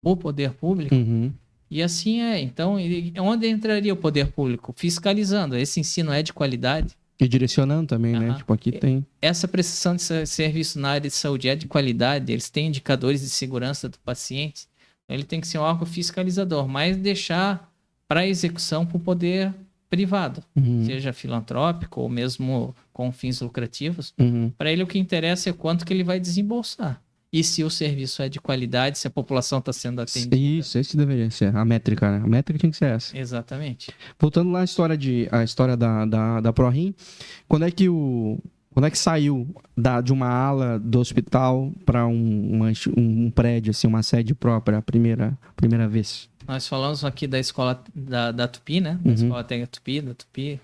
o poder público? Uhum. E assim é. Então, onde entraria o poder público? Fiscalizando. Esse ensino é de qualidade? E direcionando também, né? Aham. Tipo, aqui tem. Essa prestação de serviço na área de saúde é de qualidade? Eles têm indicadores de segurança do paciente? Ele tem que ser um órgão fiscalizador, mas deixar para execução para o poder privado, Uhum. seja filantrópico ou mesmo com fins lucrativos. Uhum. Para ele o que interessa é quanto que ele vai desembolsar. E se o serviço é de qualidade, se a população está sendo atendida. Isso, esse deveria ser a métrica, né? A métrica tinha que ser essa. Exatamente. Voltando lá à história da ProRim, quando é que saiu de uma ala do hospital para um prédio, assim, uma sede própria, a primeira vez? Nós falamos aqui da escola da Tupi, né? Da escola técnica Tupi, da Tupi.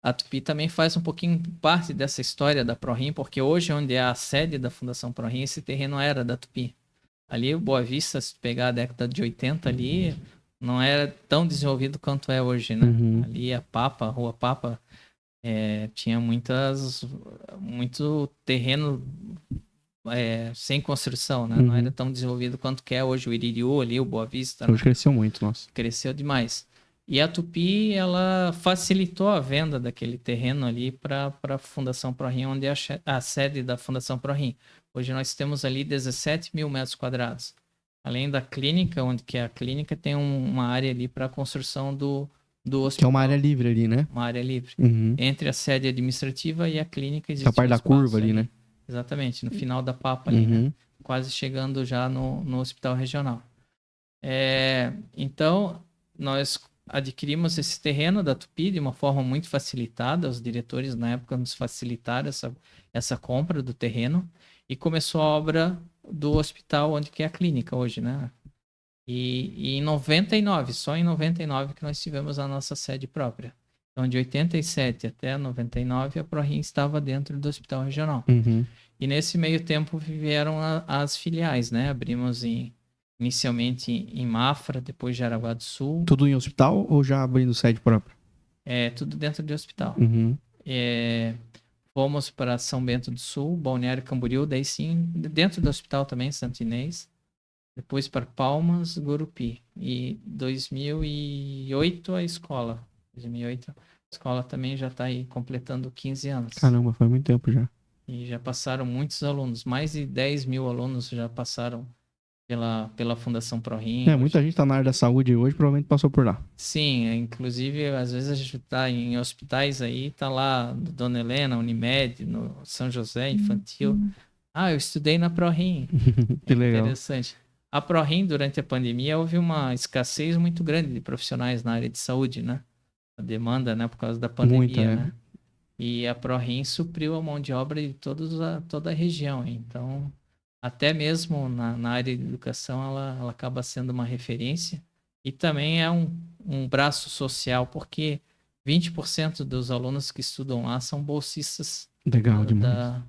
A Tupi também faz um pouquinho parte dessa história da ProRim, porque hoje, onde é a sede da Fundação ProRim, esse terreno era da Tupi. Ali, o Boa Vista, se pegar a década de 80 ali, não era tão desenvolvido quanto é hoje, né? Uhum. Ali, a Rua Papa, tinha muito terreno sem construção, né? Uhum. Não era tão desenvolvido quanto que é hoje o Iririú ali, o Boa Vista. Hoje cresceu muito, nossa. Cresceu demais. E a Tupi, ela facilitou a venda daquele terreno ali para a Fundação ProRim, onde é a sede da Fundação ProRim. Hoje nós temos ali 17 mil metros quadrados. Além da clínica, onde que é a clínica, tem uma área ali para a construção do hospital. Que é uma área livre ali, né? Uma área livre. Uhum. Entre a sede administrativa e a clínica existe A parte da curva ali, né? Exatamente, no final da Papa ali, Uhum. né? Quase chegando já no hospital regional. Então, nós adquirimos esse terreno da Tupi de uma forma muito facilitada. Os diretores na época nos facilitaram essa compra do terreno e começou a obra do hospital onde que é a clínica hoje, né? E em 99, só em 99 que nós tivemos a nossa sede própria. Então, de 87 até 99, a ProRim estava dentro do hospital regional. Uhum. E nesse meio tempo vieram as filiais, né? Abrimos inicialmente em Mafra, depois Jaraguá do Sul. Tudo em hospital ou já abrindo sede própria? Tudo dentro de hospital. Uhum. Fomos para São Bento do Sul, Balneário Camboriú, daí sim, dentro do hospital também, Santo Inês. Depois para Palmas, Gurupi. E 2008 a escola. 2008 a escola também já está aí completando 15 anos. Caramba, faz muito tempo já. E já passaram muitos alunos. Mais de 10 mil alunos já passaram pela Fundação ProRim. Muita gente está na área da saúde hoje, provavelmente passou por lá. Sim, inclusive, às vezes a gente está em hospitais aí, tá lá no Dona Helena, Unimed, no São José Infantil. Eu estudei na ProRim. Que legal. Interessante. A ProRim, durante a pandemia, houve uma escassez muito grande de profissionais na área de saúde, né? A demanda, né, por causa da pandemia, Muita, né? E a ProRim supriu a mão de obra de toda a região. Então, até mesmo na área de educação, ela acaba sendo uma referência. E também é um braço social, porque 20% dos alunos que estudam lá são bolsistas Legal demais.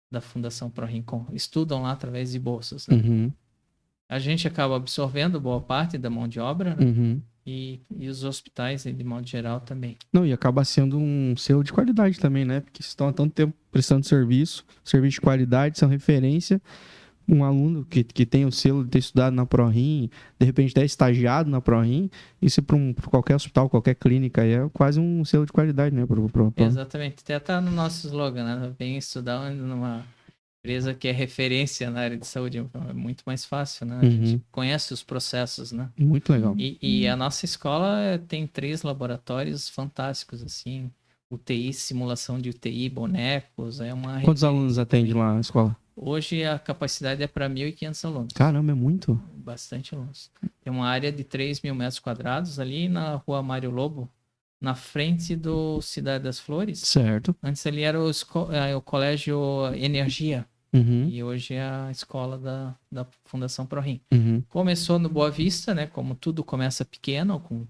da Fundação ProRim. Estudam lá através de bolsas, né? Uhum. A gente acaba absorvendo boa parte da mão de obra, né? Uhum. E os hospitais, de modo geral, também. Não, e acaba sendo um selo de qualidade também, né? Porque vocês estão há tanto tempo prestando serviço de qualidade, são referência. Um aluno que tem o selo de ter estudado na ProRim, de repente ter estagiado na ProRim, isso para qualquer hospital, qualquer clínica, é quase um selo de qualidade, né? Exatamente. Até tá no nosso slogan, né? Vem estudar numa empresa que é referência na área de saúde. É muito mais fácil, né? A gente conhece os processos, né? Muito legal. E a nossa escola tem 3 laboratórios fantásticos, assim. UTI, simulação de UTI, bonecos, é uma... Quantos alunos atende lá na escola? Hoje a capacidade é para 1.500 alunos. Caramba, é muito. Bastante alunos. Tem uma área de 3.000 metros quadrados ali na rua Mário Lobo, na frente do Cidade das Flores. Certo. Antes ali era o Colégio Energia. Uhum. E hoje é a escola da Fundação ProRim. Uhum. Começou no Boa Vista, né? Como tudo começa pequeno, com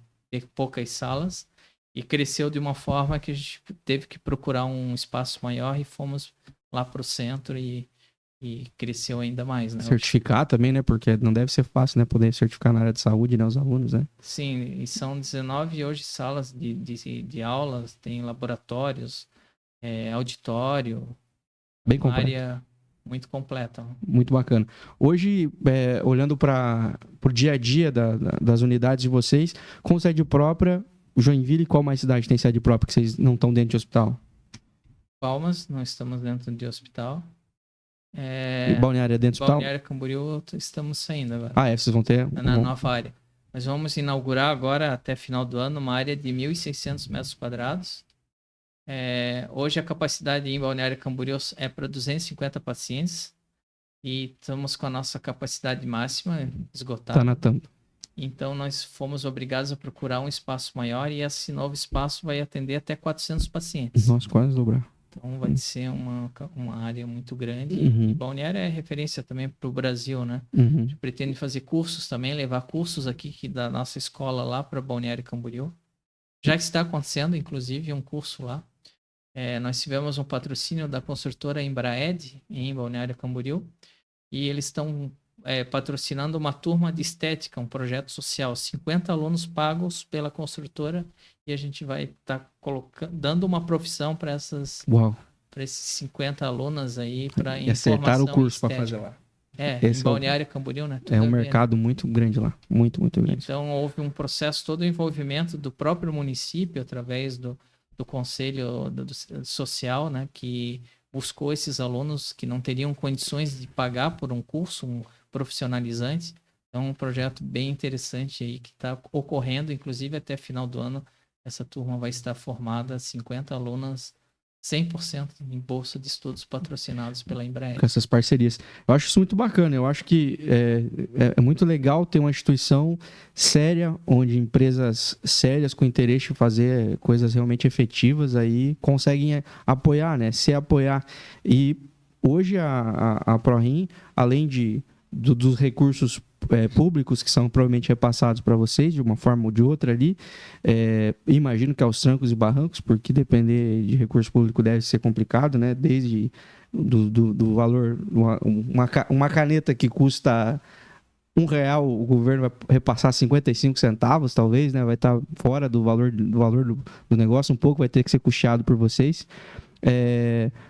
poucas salas. E cresceu de uma forma que a gente teve que procurar um espaço maior e fomos lá para o centro e cresceu ainda mais, né? Certificar também, né? Porque não deve ser fácil, né? Poder certificar na área de saúde, né? Os alunos, né? Sim, e são 19 hoje salas de aulas, tem laboratórios, auditório, Bem uma completo. área muito completa. Muito bacana. Hoje, olhando para o dia a dia das unidades de vocês, com sede própria, Joinville, qual mais cidade tem sede própria que vocês não estão dentro de hospital? Palmas, não estamos dentro de hospital. E Balneário é dentro de hospital? Balneário Camboriú, estamos saindo agora. Vocês vão ter... Na nova área. Nós vamos inaugurar agora, até final do ano, uma área de 1.600 metros quadrados. Hoje a capacidade em Balneário Camboriú é para 250 pacientes. E estamos com a nossa capacidade máxima esgotada. Tá na tampa. Então nós fomos obrigados a procurar um espaço maior e esse novo espaço vai atender até 400 pacientes. Nossa, quase dobrar. Então vai ser uma área muito grande. Uhum. E Balneário é referência também para o Brasil, né? Uhum. A gente pretende fazer cursos também, levar cursos aqui da nossa escola lá para Balneário Camboriú. Já está acontecendo, inclusive, um curso lá. Nós tivemos um patrocínio da construtora Embraed em Balneário Camboriú e eles estão patrocinando uma turma de estética, um projeto social, 50 alunos pagos pela construtora e a gente vai estar dando uma profissão para esses 50 alunos aí para informação. E acertaram o curso para fazer lá. Em Balneário Camboriú, né? É um mercado muito grande lá, muito, muito grande. Então houve um processo, todo o envolvimento do próprio município através do Conselho Social, né? Que buscou esses alunos que não teriam condições de pagar por um curso, um profissionalizante. Então, um projeto bem interessante aí que está ocorrendo, inclusive até final do ano, essa turma vai estar formada, 50 alunas, 100% em bolsa de estudos patrocinados pela Embraer. Com essas parcerias. Eu acho isso muito bacana. Eu acho que é muito legal ter uma instituição séria, onde empresas sérias com interesse em fazer coisas realmente efetivas aí conseguem apoiar, né? Se apoiar. E hoje a ProRim, além dos recursos públicos que são provavelmente repassados para vocês de uma forma ou de outra ali, imagino que aos trancos e barrancos, porque depender de recurso público deve ser complicado, né? Desde do valor, uma caneta que custa R$1, o governo vai repassar 55 centavos, talvez, né? Vai estar fora do valor do negócio, um pouco vai ter que ser custeado por vocês.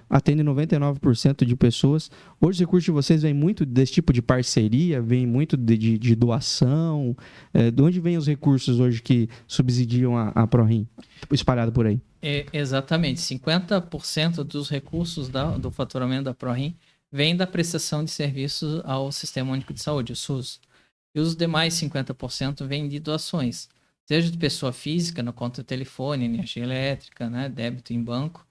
Atende 99% de pessoas. Hoje os recursos de vocês vêm muito desse tipo de parceria, vem muito de doação. De onde vêm os recursos hoje que subsidiam a ProRim, espalhado por aí? Exatamente, 50% dos recursos do faturamento da ProRim vem da prestação de serviços ao Sistema Único de Saúde, o SUS. E os demais 50% vêm de doações, seja de pessoa física, na conta de telefone, energia elétrica, né, débito em banco,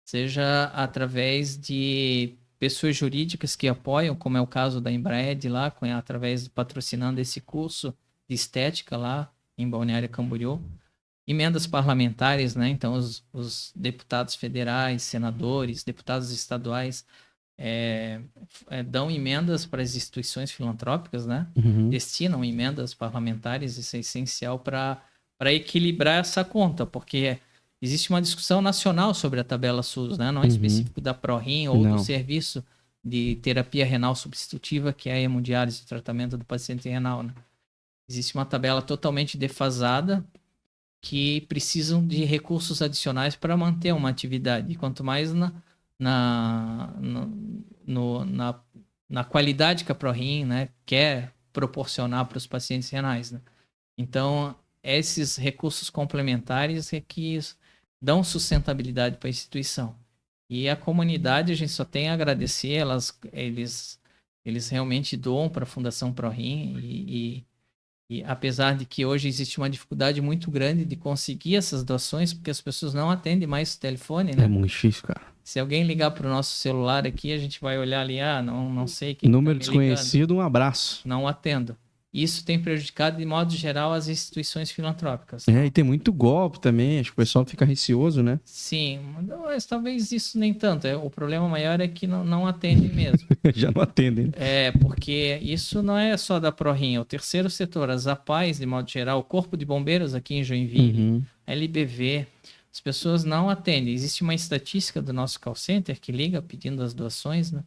seja através de pessoas jurídicas que apoiam, como é o caso da Embraed lá, através patrocinando esse curso de estética lá em Balneário Camboriú. Emendas parlamentares, né? Então, os deputados federais, senadores, deputados estaduais dão emendas para as instituições filantrópicas, né? Uhum. Destinam emendas parlamentares, isso é essencial para equilibrar essa conta, porque existe uma discussão nacional sobre a tabela SUS, né? Não é específico da ProRim ou do serviço de terapia renal substitutiva, que é a hemodiálise, o tratamento do paciente renal, né? Existe uma tabela totalmente defasada que precisam de recursos adicionais para manter uma atividade. E quanto mais na qualidade que a ProRim, né, quer proporcionar para os pacientes renais, né? Então, esses recursos complementares é que dão sustentabilidade para a instituição. E a comunidade, a gente só tem a agradecer, eles realmente doam para a Fundação ProRim e apesar de que hoje existe uma dificuldade muito grande de conseguir essas doações, porque as pessoas não atendem mais o telefone, né? É muito difícil, cara. Se alguém ligar para o nosso celular aqui, a gente vai olhar ali, não sei quem Número tá me ligando. desconhecido, um abraço. Não atendo. Isso tem prejudicado, de modo geral, as instituições filantrópicas. E tem muito golpe também, acho que o pessoal fica receoso, né? Sim, mas talvez isso nem tanto. O problema maior é que não atendem mesmo. Já não atendem. Porque isso não é só da ProRim, é o terceiro setor, as APAES, de modo geral, o Corpo de Bombeiros aqui em Joinville, a LBV, as pessoas não atendem. Existe uma estatística do nosso call center que liga pedindo as doações, né?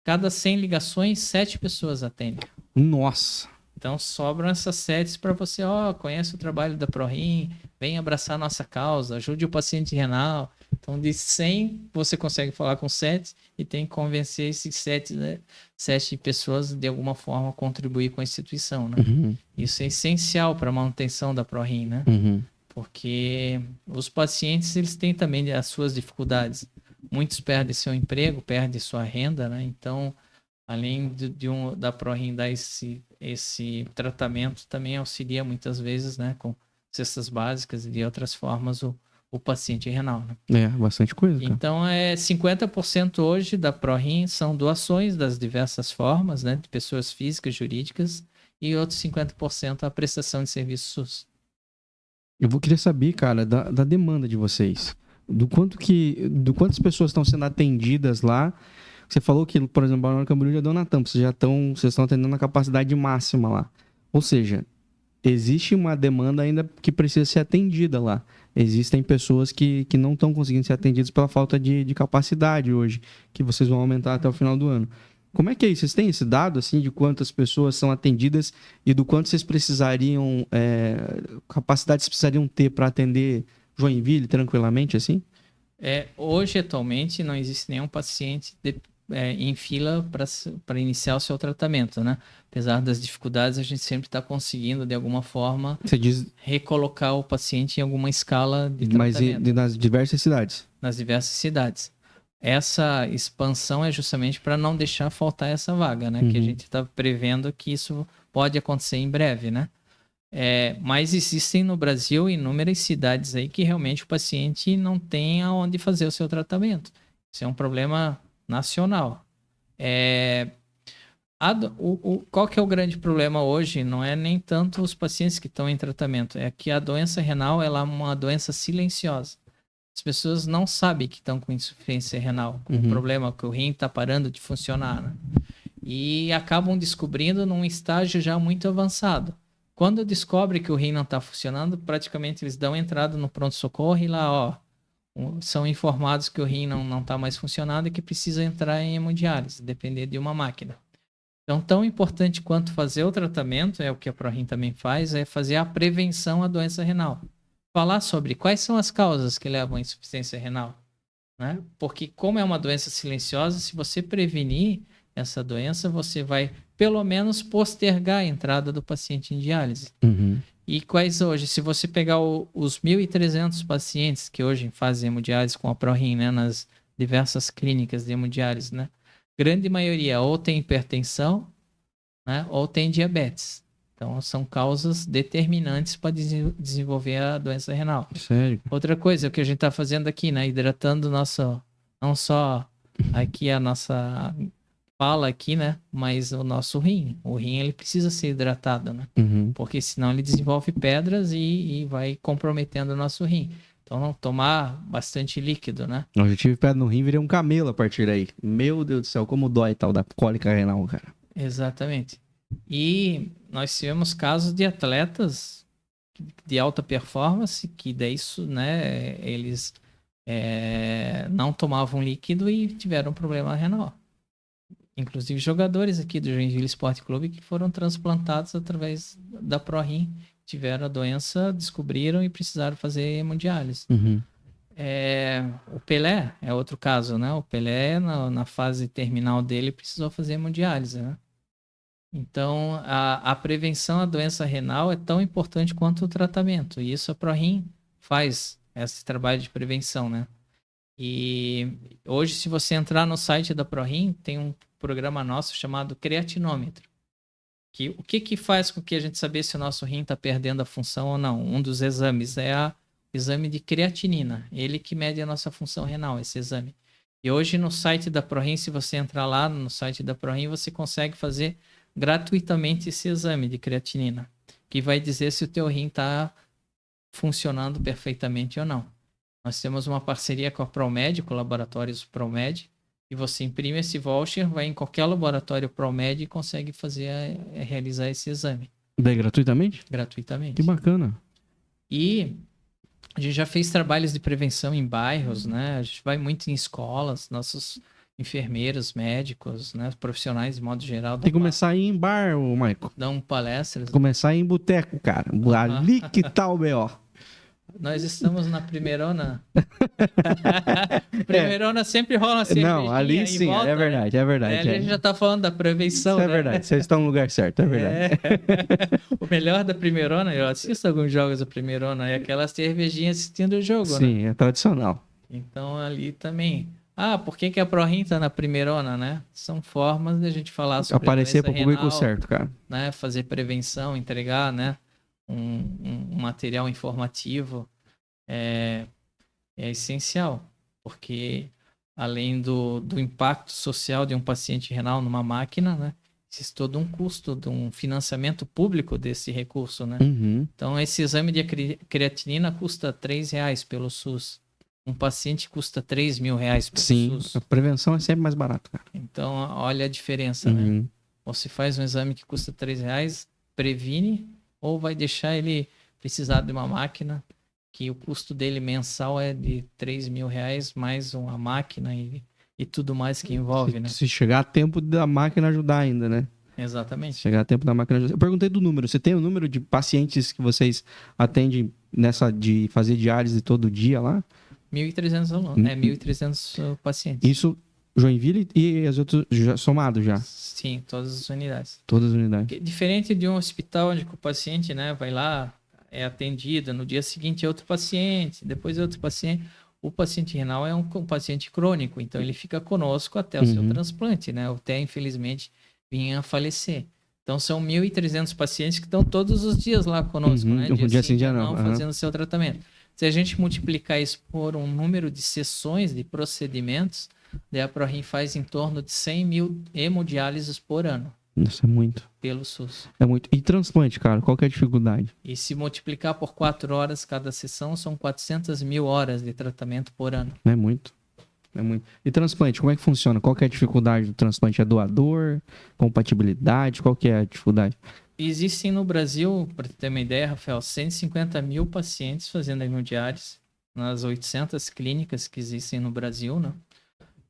Cada 100 ligações, 7 pessoas atendem. Nossa! Então sobram essas 7 para você, conhece o trabalho da ProRim, vem abraçar a nossa causa, ajude o paciente renal. Então de 100 você consegue falar com 7 e tem que convencer esses 7 pessoas de alguma forma a contribuir com a instituição, né? Isso é essencial para a manutenção da ProRim, né? Porque os pacientes eles têm também as suas dificuldades. Muitos perdem seu emprego, perdem sua renda, né? Então, além da ProRim dar esse tratamento, também auxilia muitas vezes, né, com cestas básicas e de outras formas o paciente renal, né? Bastante coisa, cara. Então, 50% hoje da ProRim são doações das diversas formas, né, de pessoas físicas, jurídicas, e outros 50% a prestação de serviços SUS. Eu querer saber, cara, da demanda de vocês. Do quantas pessoas estão sendo atendidas lá. Você falou que, por exemplo, Balneário Camboriú já deu na tampa, vocês estão atendendo na capacidade máxima lá. Ou seja, existe uma demanda ainda que precisa ser atendida lá. Existem pessoas que não estão conseguindo ser atendidas pela falta de capacidade hoje, que vocês vão aumentar até o final do ano. Como é que é isso? Vocês têm esse dado, assim, de quantas pessoas são atendidas e do quanto vocês precisariam, capacidade vocês precisariam ter para atender Joinville tranquilamente, assim? Hoje, atualmente, não existe nenhum paciente em fila para iniciar o seu tratamento, né? Apesar das dificuldades, a gente sempre está conseguindo, de alguma forma, recolocar o paciente em alguma escala de tratamento. Mas nas diversas cidades? Nas diversas cidades. Essa expansão é justamente para não deixar faltar essa vaga, né? Que a gente está prevendo que isso pode acontecer em breve, né? Mas existem no Brasil inúmeras cidades aí que realmente o paciente não tem aonde fazer o seu tratamento. Isso é um problema nacional. Qual que é o grande problema hoje? Não é nem tanto os pacientes que estão em tratamento, é que a doença renal ela é uma doença silenciosa. As pessoas não sabem que estão com insuficiência renal, com um problema que o rim está parando de funcionar, né? E acabam descobrindo num estágio já muito avançado. Quando descobre que o rim não está funcionando, praticamente eles dão entrada no pronto-socorro e lá, são informados que o rim não está mais funcionando e que precisa entrar em hemodiálise, depender de uma máquina. Então, tão importante quanto fazer o tratamento, é o que a ProRim também faz, é fazer a prevenção à doença renal. Falar sobre quais são as causas que levam à insuficiência renal, né? Porque como é uma doença silenciosa, se você prevenir essa doença, você vai pelo menos postergar a entrada do paciente em diálise. E quais hoje, se você pegar os 1.300 pacientes que hoje fazem hemodiálise com a ProRim, né, nas diversas clínicas de hemodiálise, né? grande maioria ou tem hipertensão, né, ou tem diabetes. Então, são causas determinantes para desenvolver a doença renal. Sério? Outra coisa, o que a gente está fazendo aqui, né? Hidratando o nosso, não só aqui a nossa fala aqui, né? Mas o nosso rim. O rim, ele precisa ser hidratado, né? Uhum. Porque senão ele desenvolve pedras e vai comprometendo o nosso rim. Então, não tomar bastante líquido, né? Eu já tive pedra no rim e virei um camelo a partir daí. Meu Deus do céu, como dói tal da cólica renal, cara. Exatamente. E nós tivemos casos de atletas de alta performance que daí, né, eles não tomavam líquido e tiveram problema renal. Inclusive jogadores aqui do Joinville Esporte Clube que foram transplantados através da ProRim, tiveram a doença, descobriram e precisaram fazer hemodiálise. Uhum. O Pelé é outro caso, né? O Pelé, na fase terminal dele, precisou fazer hemodiálise, né? Então, a prevenção à doença renal é tão importante quanto o tratamento. E isso a ProRim faz esse trabalho de prevenção, né? E hoje, se você entrar no site da ProRim, tem um programa nosso chamado creatinômetro. O que faz com que a gente saber se o nosso rim está perdendo a função ou não? Um dos exames é o exame de creatinina. Ele que mede a nossa função renal, esse exame. E hoje no site da ProRim, se você entrar lá no site da ProRim, você consegue fazer gratuitamente esse exame de creatinina, que vai dizer se o teu rim está funcionando perfeitamente ou não. Nós temos uma parceria com a Promed, com laboratórios Promed, e você imprime esse voucher, vai em qualquer laboratório Promed e consegue realizar esse exame. Daí gratuitamente? Gratuitamente. Que bacana. E a gente já fez trabalhos de prevenção em bairros, né? A gente vai muito em escolas, nossos enfermeiros, médicos, né? Profissionais de modo geral. Tem que começar a ir em bar, ô Michael. Dão palestras. Começar a ir em boteco, cara. Ali que tá o B.O. Nós estamos na primeirona. Primeirona sempre rola uma cervejinha. Não, ali sim, volta, é verdade, né? é verdade. Ali a gente já tá falando da prevenção, Isso é né? verdade, vocês estão no lugar certo, é verdade. O melhor da primeirona, eu assisto alguns jogos da primeirona, é aquela cervejinha assistindo o jogo, né? Sim, é tradicional. Então ali também. Por que a ProRim tá na primeirona, né? São formas de a gente falar sobre Aparecer para o público renal, certo, cara. né? Fazer prevenção, entregar, né? Um material informativo é essencial, porque além do impacto social de um paciente renal numa máquina, né? Existe todo um custo de um financiamento público desse recurso, né? Uhum. Então, esse exame de creatinina custa R$3 pelo SUS. Um paciente custa R$3.000 pelo Sim, SUS. a prevenção é sempre mais barata, cara. Então, olha a diferença, né? Você faz um exame que custa R$3, previne, ou vai deixar ele precisar de uma máquina que o custo dele mensal é de R$3.000, mais uma máquina e tudo mais que envolve, né? Se chegar a tempo da máquina ajudar ainda, né? Exatamente. Chegar a tempo da máquina ajudar. Eu perguntei do número. Você tem o número de pacientes que vocês atendem nessa de fazer diálise todo dia lá? 1.300 alunos. 1.300 pacientes. Isso, Joinville e as outras somado já? Sim, todas as unidades. Todas as unidades. Diferente de um hospital onde o paciente, né, vai lá, é atendido, no dia seguinte é outro paciente, depois é outro paciente. O paciente renal é um paciente crônico, então ele fica conosco até o seu transplante, né? Até, infelizmente, vir a falecer. Então, são 1.300 pacientes que estão todos os dias lá conosco, né? Dia sim, dia não. Fazendo o seu tratamento. Se a gente multiplicar isso por um número de sessões, de procedimentos, a ProRim faz em torno de 100 mil hemodiálises por ano. Nossa, é muito. Pelo SUS. É muito. E transplante, cara? Qual que é a dificuldade? E se multiplicar por 4 horas cada sessão, são 400 mil horas de tratamento por ano. É muito. É muito. E transplante, como é que funciona? Qual que é a dificuldade do transplante? É doador? Compatibilidade? Qual que é a dificuldade? Existem no Brasil, para ter uma ideia, Rafael, 150 mil pacientes fazendo hemodiálise nas 800 clínicas que existem no Brasil, né?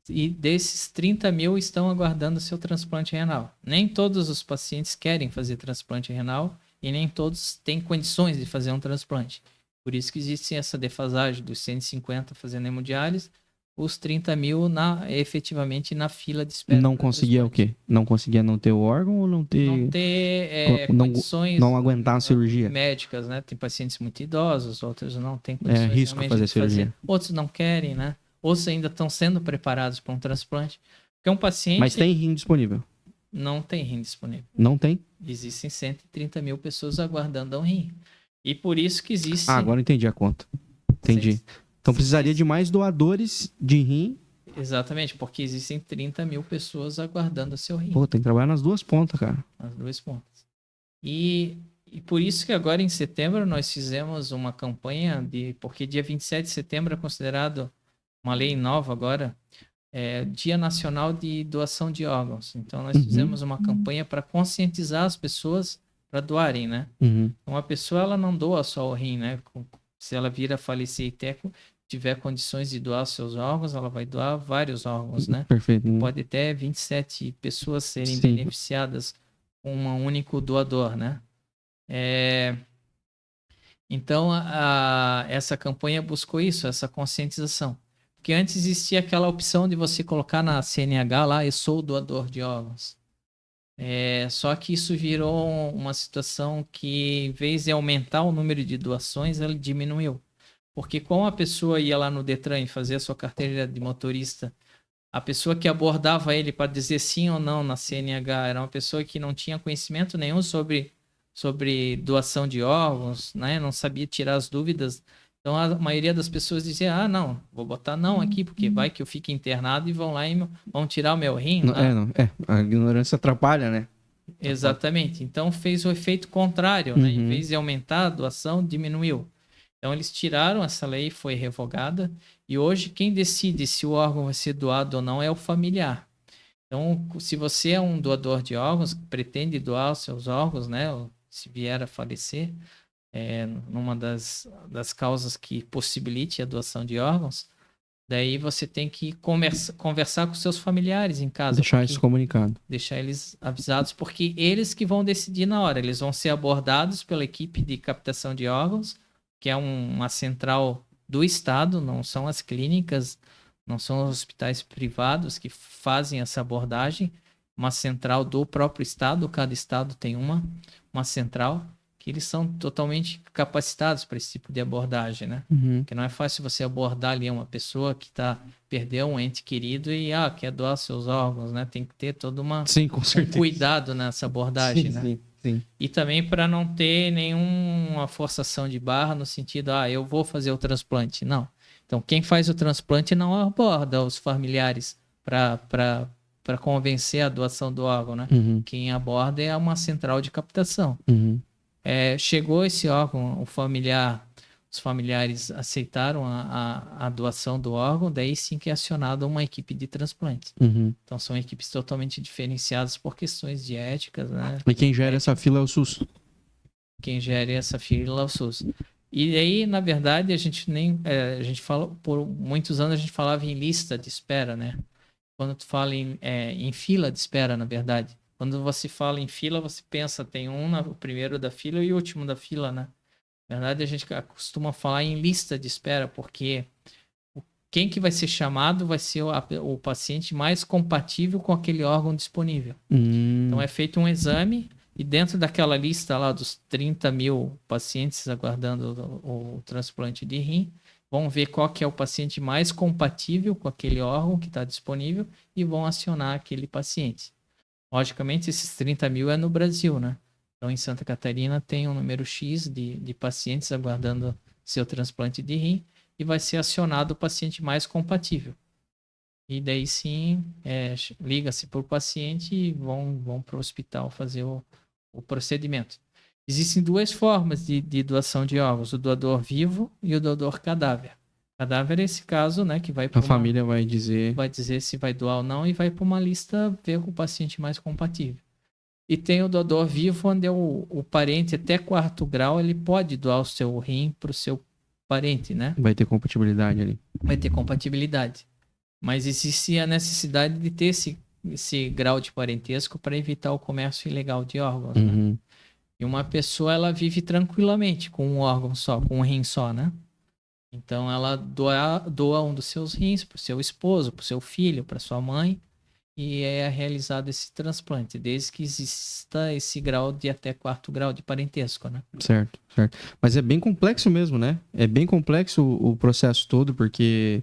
E desses 30 mil estão aguardando seu transplante renal. Nem todos os pacientes querem fazer transplante renal e nem todos têm condições de fazer um transplante. Por isso que existe essa defasagem dos 150 fazendo hemodiálise, os 30 mil efetivamente na fila de espera. Não conseguia o quê? Não conseguia não ter o órgão ou não ter... Não ter condições... Não aguentar a cirurgia. Médicas, né? Tem pacientes muito idosos, outros não têm condições. É risco fazer cirurgia. Outros não querem, né? Outros ainda estão sendo preparados para um transplante. Porque um paciente Mas tem rim disponível? não tem rim disponível. Não tem? Existem 130 mil pessoas aguardando um rim. E por isso que existe... Ah, agora eu entendi a conta. Entendi. Então precisaria de mais doadores de rim. Exatamente, porque existem 30 mil pessoas aguardando o seu rim. Pô, tem que trabalhar nas duas pontas, cara. Nas duas pontas. E por isso que agora em setembro nós fizemos uma campanha porque dia 27 de setembro é considerado uma lei nova agora, Dia Nacional de Doação de Órgãos. Então nós fizemos uma campanha para conscientizar as pessoas para doarem, né? Uhum. Uma pessoa ela não doa só o rim, né? Se ela vir a falecer e tiver condições de doar seus órgãos, ela vai doar vários órgãos, né? Perfeito. Pode até 27 pessoas serem Sim. beneficiadas com um único doador, né? Então, essa campanha buscou isso, essa conscientização. Porque antes existia aquela opção de você colocar na CNH lá, eu sou doador de órgãos. Só que isso virou uma situação que, em vez de aumentar o número de doações, ela diminuiu. Porque como a pessoa ia lá no Detran e fazia a sua carteira de motorista, a pessoa que abordava ele para dizer sim ou não na CNH era uma pessoa que não tinha conhecimento nenhum sobre doação de órgãos, né? Não sabia tirar as dúvidas. Então a maioria das pessoas dizia: ah, não, vou botar não aqui, porque vai que eu fique internado e vão lá e vão tirar o meu rim. A ignorância atrapalha, né? Exatamente. Então fez o efeito contrário, né? Em vez de aumentar a doação, diminuiu. Então eles tiraram essa lei, foi revogada, e hoje quem decide se o órgão vai ser doado ou não é o familiar. Então, se você é um doador de órgãos, pretende doar os seus órgãos, né? Se vier a falecer, numa das causas que possibilite a doação de órgãos, daí você tem que conversar com seus familiares em casa. Deixar isso comunicado. Deixar eles avisados, porque eles que vão decidir na hora. Eles vão ser abordados pela equipe de captação de órgãos, que é uma central do Estado, não são as clínicas, não são os hospitais privados que fazem essa abordagem, uma central do próprio Estado, cada Estado tem uma central, que eles são totalmente capacitados para esse tipo de abordagem, né? Porque não é fácil você abordar ali uma pessoa que perdeu um ente querido e quer doar seus órgãos, né? Tem que ter todo um cuidado nessa abordagem, né? Sim. E também para não ter nenhuma forçação de barra no sentido, eu vou fazer o transplante. Não. Então, quem faz o transplante não aborda os familiares para convencer a doação do órgão, né? Quem aborda é uma central de captação. Chegou esse órgão, os familiares aceitaram a doação do órgão, daí sim que é acionada uma equipe de transplante. Então são equipes totalmente diferenciadas por questões de éticas, né? E quem gera essa fila é o SUS? Quem gera essa fila é o SUS. E aí, na verdade, a gente fala, por muitos anos a gente falava em lista de espera, né? Quando tu fala em fila de espera, na verdade. Quando você fala em fila, você pensa, tem o primeiro da fila e o último da fila, né? Na verdade, a gente costuma falar em lista de espera, porque quem que vai ser chamado vai ser o paciente mais compatível com aquele órgão disponível. Então, é feito um exame e dentro daquela lista lá dos 30 mil pacientes aguardando o transplante de rim, vão ver qual que é o paciente mais compatível com aquele órgão que está disponível e vão acionar aquele paciente. Logicamente, esses 30 mil é no Brasil, né? Então, em Santa Catarina tem um número X de pacientes aguardando seu transplante de rim e vai ser acionado o paciente mais compatível. E daí sim, liga-se para o paciente e vão para o hospital fazer o procedimento. Existem duas formas de doação de órgãos, o doador vivo e o doador cadáver. Cadáver é esse caso, né, que vai para família vai dizer se vai doar ou não e vai para uma lista ver o paciente mais compatível. E tem o doador vivo, onde o parente até 4º grau, ele pode doar o seu rim para o seu parente, né? Vai ter compatibilidade ali. Vai ter compatibilidade. Mas existe a necessidade de ter esse grau de parentesco para evitar o comércio ilegal de órgãos, né? E uma pessoa, ela vive tranquilamente com um órgão só, com um rim só, né? Então, ela doa um dos seus rins para o seu esposo, para o seu filho, para sua mãe, e é realizado esse transplante, desde que exista esse grau de até 4º grau de parentesco, né? Certo. Mas é bem complexo mesmo, né? É bem complexo o processo todo, porque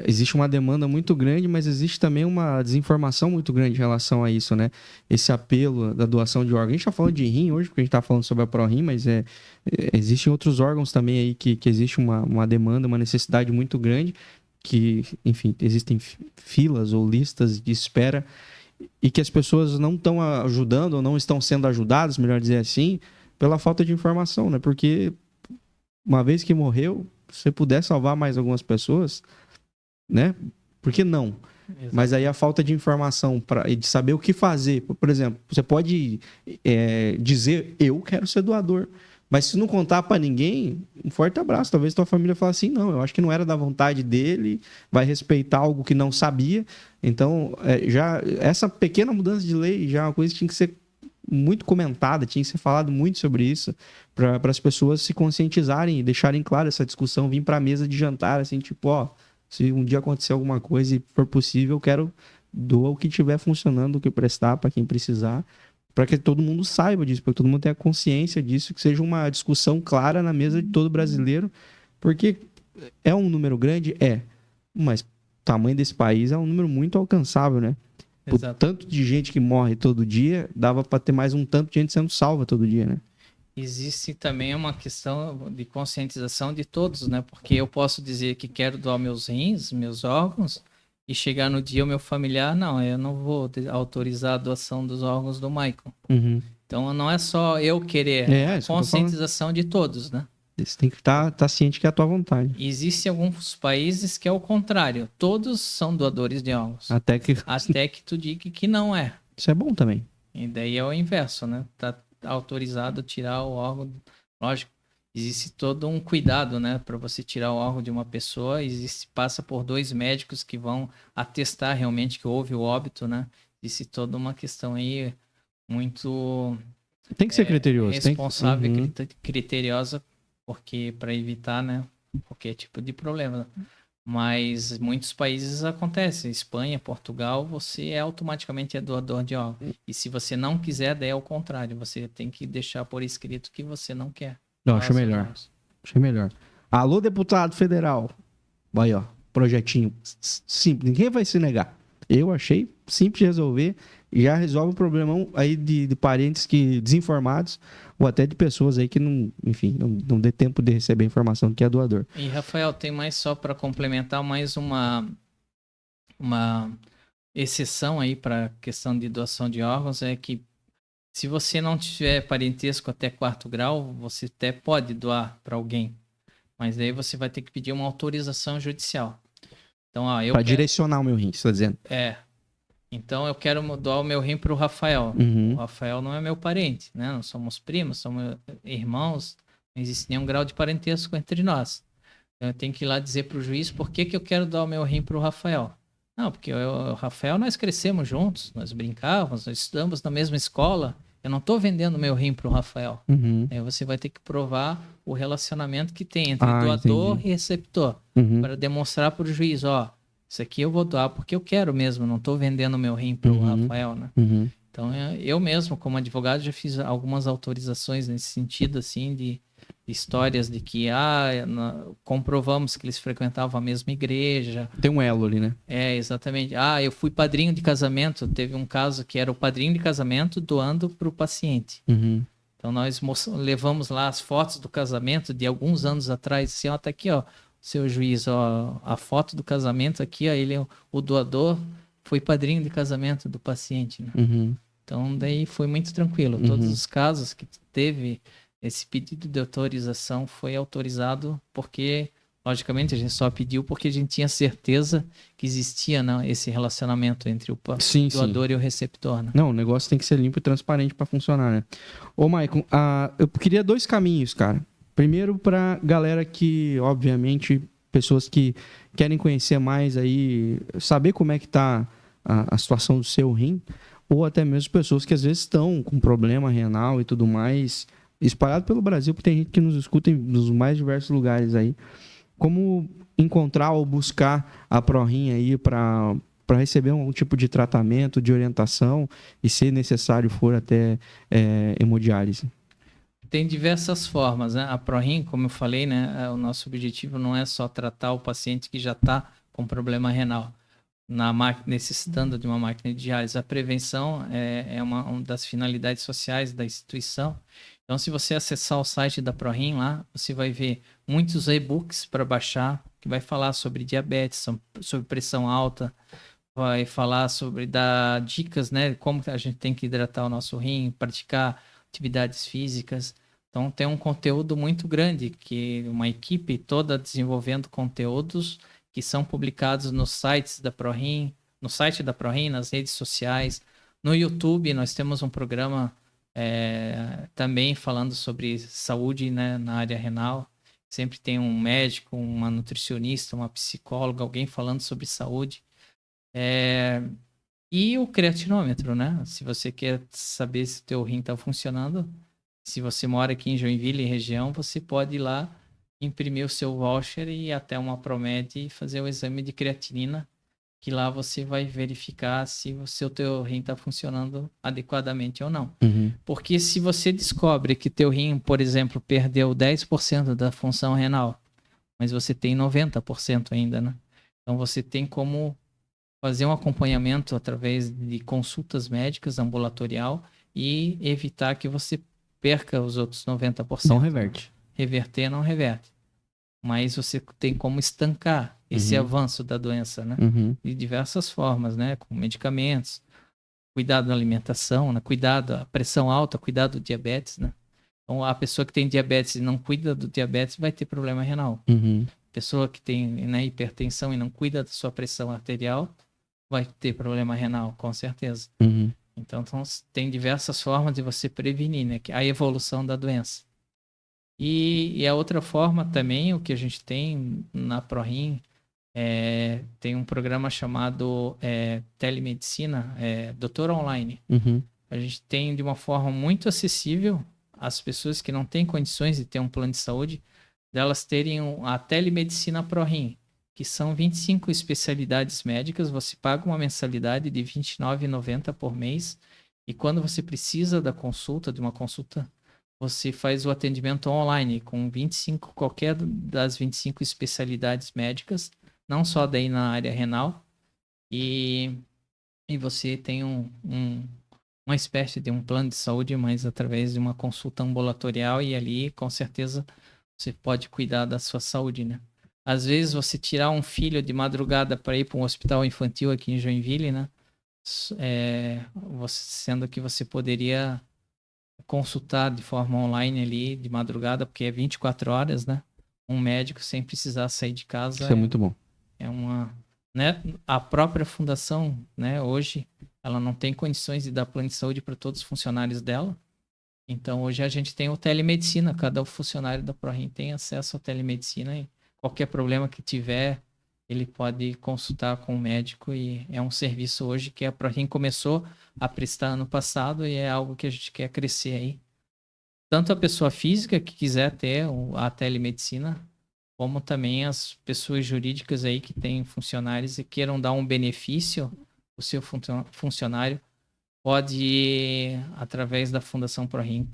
existe uma demanda muito grande, mas existe também uma desinformação muito grande em relação a isso, né? Esse apelo da doação de órgãos. A gente está falando de rim hoje, porque a gente está falando sobre a ProRim, mas existem outros órgãos também aí que existe uma demanda, uma necessidade muito grande, que, enfim, existem filas ou listas de espera e que as pessoas não estão ajudando ou não estão sendo ajudadas, melhor dizer assim, pela falta de informação, né? Porque uma vez que morreu, se você puder salvar mais algumas pessoas, né? Por que não? Exato. Mas aí a falta de informação e de saber o que fazer. Por exemplo, você pode dizer, eu quero ser doador. Mas se não contar para ninguém, um forte abraço. Talvez tua família fale assim, não, eu acho que não era da vontade dele, vai respeitar algo que não sabia. Então, já essa pequena mudança de lei já é uma coisa que tinha que ser muito comentada, tinha que ser falado muito sobre isso, para as pessoas se conscientizarem e deixarem claro essa discussão, vir para a mesa de jantar, assim, tipo, ó, se um dia acontecer alguma coisa e for possível, eu quero doar o que estiver funcionando, o que prestar para quem precisar, para que todo mundo saiba disso, para que todo mundo tenha consciência disso, que seja uma discussão clara na mesa de todo brasileiro, porque é um número grande? Mas o tamanho desse país é um número muito alcançável, né? Por tanto de gente que morre todo dia, dava para ter mais um tanto de gente sendo salva todo dia, né? Existe também uma questão de conscientização de todos, né? Porque eu posso dizer que quero doar meus rins, meus órgãos, e chegar no dia o meu familiar, não, eu não vou autorizar a doação dos órgãos do Michael. Uhum. Então não é só eu querer, é a conscientização de todos, né? Você tem que estar ciente que é a tua vontade. Existem alguns países que é o contrário. Todos são doadores de órgãos. Até que tu diga que não é. Isso é bom também. E daí é o inverso, né? Tá autorizado tirar o órgão. Lógico, existe todo um cuidado, né? Para você tirar o órgão de uma pessoa, passa por 2 médicos que vão atestar realmente que houve o óbito, né? Existe toda uma questão aí muito... Tem que ser criterioso. Responsável e criteriosa, porque para evitar, né? Qualquer tipo de problema. Mas muitos países acontece. Espanha, Portugal, você automaticamente doador de órgãos. E se você não quiser, daí é o contrário. Você tem que deixar por escrito que você não quer. Não, acho melhor. Achei melhor. Alô, deputado federal. Vai, ó. Projetinho simples. Ninguém vai se negar. Eu achei simples de resolver. E já resolve um problemão aí de parentes desinformados ou até de pessoas aí que não, enfim, não dê tempo de receber a informação que é doador. E, Rafael, tem mais só para complementar, mais uma exceção aí para a questão de doação de órgãos, é que se você não tiver parentesco até 4º grau, você até pode doar para alguém, mas daí você vai ter que pedir uma autorização judicial. Então, para direcionar o meu rim, você está dizendo? Então eu quero doar o meu rim para o Rafael. Uhum. O Rafael não é meu parente, né? Não somos primos, somos irmãos. Não existe nenhum grau de parentesco entre nós. Então eu tenho que ir lá dizer para o juiz por que eu quero dar o meu rim para o Rafael. Não, porque o Rafael nós crescemos juntos, nós brincávamos, nós estudamos na mesma escola. Eu não estou vendendo meu rim para o Rafael. Uhum. Aí você vai ter que provar o relacionamento que tem entre doador e receptor. Para demonstrar para o juiz, isso aqui eu vou doar porque eu quero mesmo, não estou vendendo meu rim para o Rafael, né? Então, eu mesmo, como advogado, já fiz algumas autorizações nesse sentido, assim, de histórias de que, comprovamos que eles frequentavam a mesma igreja. Tem um elo ali, né? Exatamente. Eu fui padrinho de casamento, teve um caso que era o padrinho de casamento doando para o paciente. Então, nós levamos lá as fotos do casamento de alguns anos atrás, assim, tá aqui, seu juiz, a foto do casamento aqui, ele, o doador, foi padrinho de casamento do paciente, né? Então, daí foi muito tranquilo. Todos os casos que teve esse pedido de autorização foi autorizado porque, logicamente, a gente só pediu porque a gente tinha certeza que existia, né, esse relacionamento entre o doador e o receptor, né? Não, o negócio tem que ser limpo e transparente para funcionar, né? Ô, Maicon, eu queria 2 caminhos, cara. Primeiro, para galera que, obviamente, pessoas que querem conhecer mais aí, saber como é que tá a situação do seu rim, ou até mesmo pessoas que às vezes estão com problema renal e tudo mais, espalhado pelo Brasil, porque tem gente que nos escuta nos mais diversos lugares aí. Como encontrar ou buscar a ProRim aí para receber algum tipo de tratamento, de orientação e, se necessário for, até hemodiálise? Tem diversas formas, né? A ProRim, como eu falei, né? O nosso objetivo não é só tratar o paciente que já está com problema renal, necessitando de uma máquina de diálise. A prevenção é uma das finalidades sociais da instituição. Então, se você acessar o site da ProRim lá, você vai ver muitos e-books para baixar, que vai falar sobre diabetes, sobre pressão alta, vai falar sobre dar dicas, né? Como a gente tem que hidratar o nosso rim, praticar atividades físicas. Então, tem um conteúdo muito grande, que uma equipe toda desenvolvendo conteúdos que são publicados nos sites da ProRim, no site da ProRim, nas redes sociais. No YouTube, nós temos um programa também falando sobre saúde, né, na área renal. Sempre tem um médico, uma nutricionista, uma psicóloga, alguém falando sobre saúde. E o creatinômetro, né? Se você quer saber se o teu rim está funcionando, se você mora aqui em Joinville, região, você pode ir lá, imprimir o seu voucher e ir até uma Promed e fazer o exame de creatinina, que lá você vai verificar se o teu rim está funcionando adequadamente ou não. Uhum. Porque se você descobre que teu rim, por exemplo, perdeu 10% da função renal, mas você tem 90% ainda, né? Então você tem como fazer um acompanhamento através de consultas médicas ambulatorial e evitar que você perca os outros 90%. Não reverte. Reverter não reverte. Mas você tem como estancar esse avanço da doença, né? De diversas formas, né? Com medicamentos, cuidado da alimentação, né? Cuidado da pressão alta, cuidado do diabetes, né? Então, a pessoa que tem diabetes e não cuida do diabetes vai ter problema renal. Pessoa que tem, né, hipertensão e não cuida da sua pressão arterial vai ter problema renal, com certeza. Então, tem diversas formas de você prevenir, né? A evolução da doença. E a outra forma também, o que a gente tem na ProRim, tem um programa chamado Telemedicina, Doutor Online. A gente tem de uma forma muito acessível as pessoas que não têm condições de ter um plano de saúde, delas terem a Telemedicina ProRim, que são 25 especialidades médicas. Você paga uma mensalidade de R$ 29,90 por mês, e quando você precisa de uma consulta, você faz o atendimento online com qualquer das 25 especialidades médicas, não só daí na área renal, e você tem uma espécie de um plano de saúde, mas através de uma consulta ambulatorial, e ali, com certeza, você pode cuidar da sua saúde, né? Às vezes, você tirar um filho de madrugada para ir para um hospital infantil aqui em Joinville, né? Sendo que você poderia consultar de forma online ali de madrugada, porque é 24 horas, né? Um médico sem precisar sair de casa. Isso é muito bom. Né? A própria fundação, né, hoje, ela não tem condições de dar plano de saúde para todos os funcionários dela. Então, hoje a gente tem o telemedicina. Cada funcionário da ProRim tem acesso à telemedicina, e qualquer problema que tiver, ele pode consultar com o médico, e é um serviço hoje que a ProRim começou a prestar ano passado, e é algo que a gente quer crescer aí. Tanto a pessoa física que quiser ter a telemedicina, como também as pessoas jurídicas aí que têm funcionários e queiram dar um benefício, o seu funcionário pode, através da Fundação ProRim,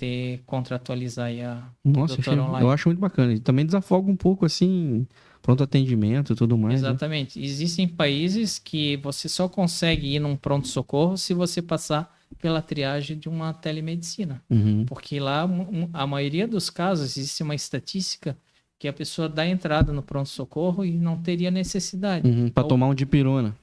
contratualizar aí a doutora online. Eu acho muito bacana. E também desafoga um pouco, assim, pronto atendimento e tudo mais. Exatamente. Né? Existem países que você só consegue ir num pronto-socorro se você passar pela triagem de uma telemedicina. Porque lá, a maioria dos casos, existe uma estatística que a pessoa dá entrada no pronto-socorro e não teria necessidade. Para tomar um dipirona.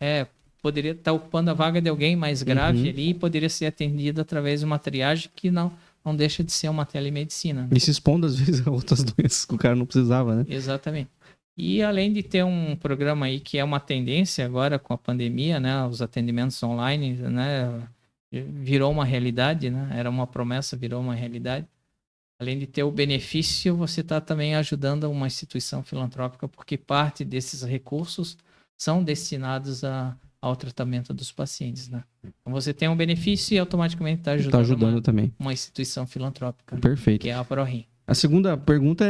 Poderia estar ocupando a vaga de alguém mais grave ali, e poderia ser atendido através de uma triagem que não deixa de ser uma telemedicina. E se expondo, às vezes, a outras doenças que o cara não precisava, né? Exatamente. E além de ter um programa aí que é uma tendência agora com a pandemia, né? Os atendimentos online, né? Virou uma realidade, né? Era uma promessa, virou uma realidade. Além de ter o benefício, você está também ajudando uma instituição filantrópica, porque parte desses recursos são destinados ao tratamento dos pacientes, né? Então você tem um benefício e automaticamente está ajudando, também uma instituição filantrópica. Perfeito. Que é a ProRim. A segunda pergunta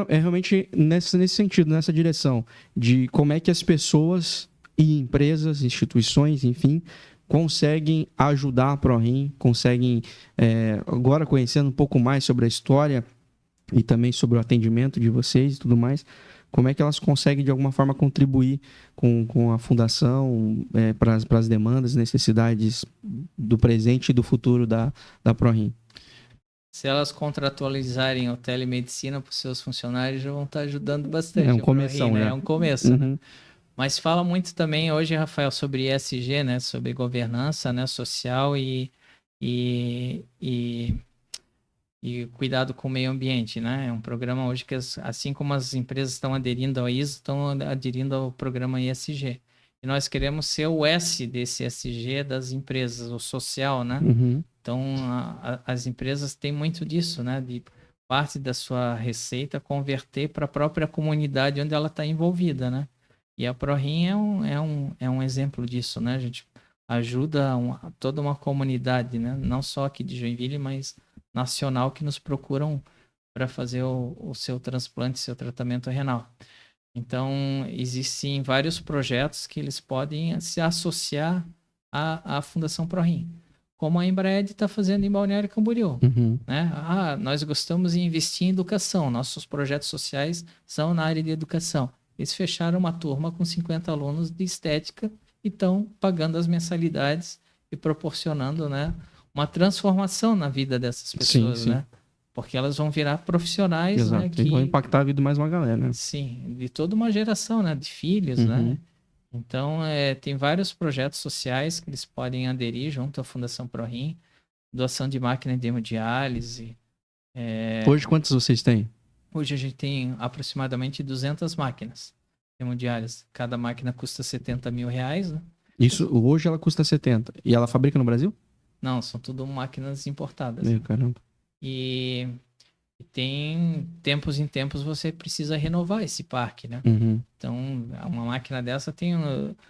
é realmente nesse sentido, nessa direção, de como é que as pessoas e empresas, instituições, enfim, conseguem ajudar a ProRim, conseguem, agora conhecendo um pouco mais sobre a história e também sobre o atendimento de vocês e tudo mais, como é que elas conseguem, de alguma forma, contribuir com a fundação para as demandas, necessidades do presente e do futuro da ProRim? Se elas contratualizarem a telemedicina para os seus funcionários, já vão estar ajudando bastante. É um a ProRim, começão, né? né? É um começo, né? Uhum. Mas fala muito também hoje, Rafael, sobre ESG, né? Sobre governança, né? Social e, e, e cuidado com o meio ambiente, né? É um programa hoje que, assim como as empresas estão aderindo ao ISO, estão aderindo ao programa ESG. E nós queremos ser o S desse ESG das empresas, o social, né? Uhum. Então, as empresas têm muito disso, né? De parte da sua receita converter para a própria comunidade onde ela está envolvida, né? E a ProRim é um exemplo disso, né? A gente ajuda toda uma comunidade, né? Não só aqui de Joinville, mas nacional que nos procuram para fazer o seu transplante, seu tratamento renal. Então, existem vários projetos que eles podem se associar à Fundação ProRim, como a Embraer está fazendo em Balneário Camboriú. Uhum. Né? Nós gostamos de investir em educação, nossos projetos sociais são na área de educação. Eles fecharam uma turma com 50 alunos de estética e estão pagando as mensalidades e proporcionando, né, uma transformação na vida dessas Sim, pessoas, sim. né? Porque elas vão virar profissionais, né, Exato. E vão impactar a vida de mais uma galera, né? sim, de toda uma geração, né, de filhos, Uhum. né? Então, tem vários projetos sociais que eles podem aderir junto à Fundação ProRim, doação de máquina de hemodiálise. Hoje, quantos vocês têm? Hoje a gente tem aproximadamente 200 máquinas de hemodiálise. Cada máquina custa 70 mil reais, né? Isso, hoje ela custa 70. E ela fabrica no Brasil? Não, são tudo máquinas importadas. Meu caramba. E tem tempos em tempos você precisa renovar esse parque, né? Uhum. Então, uma máquina dessa tem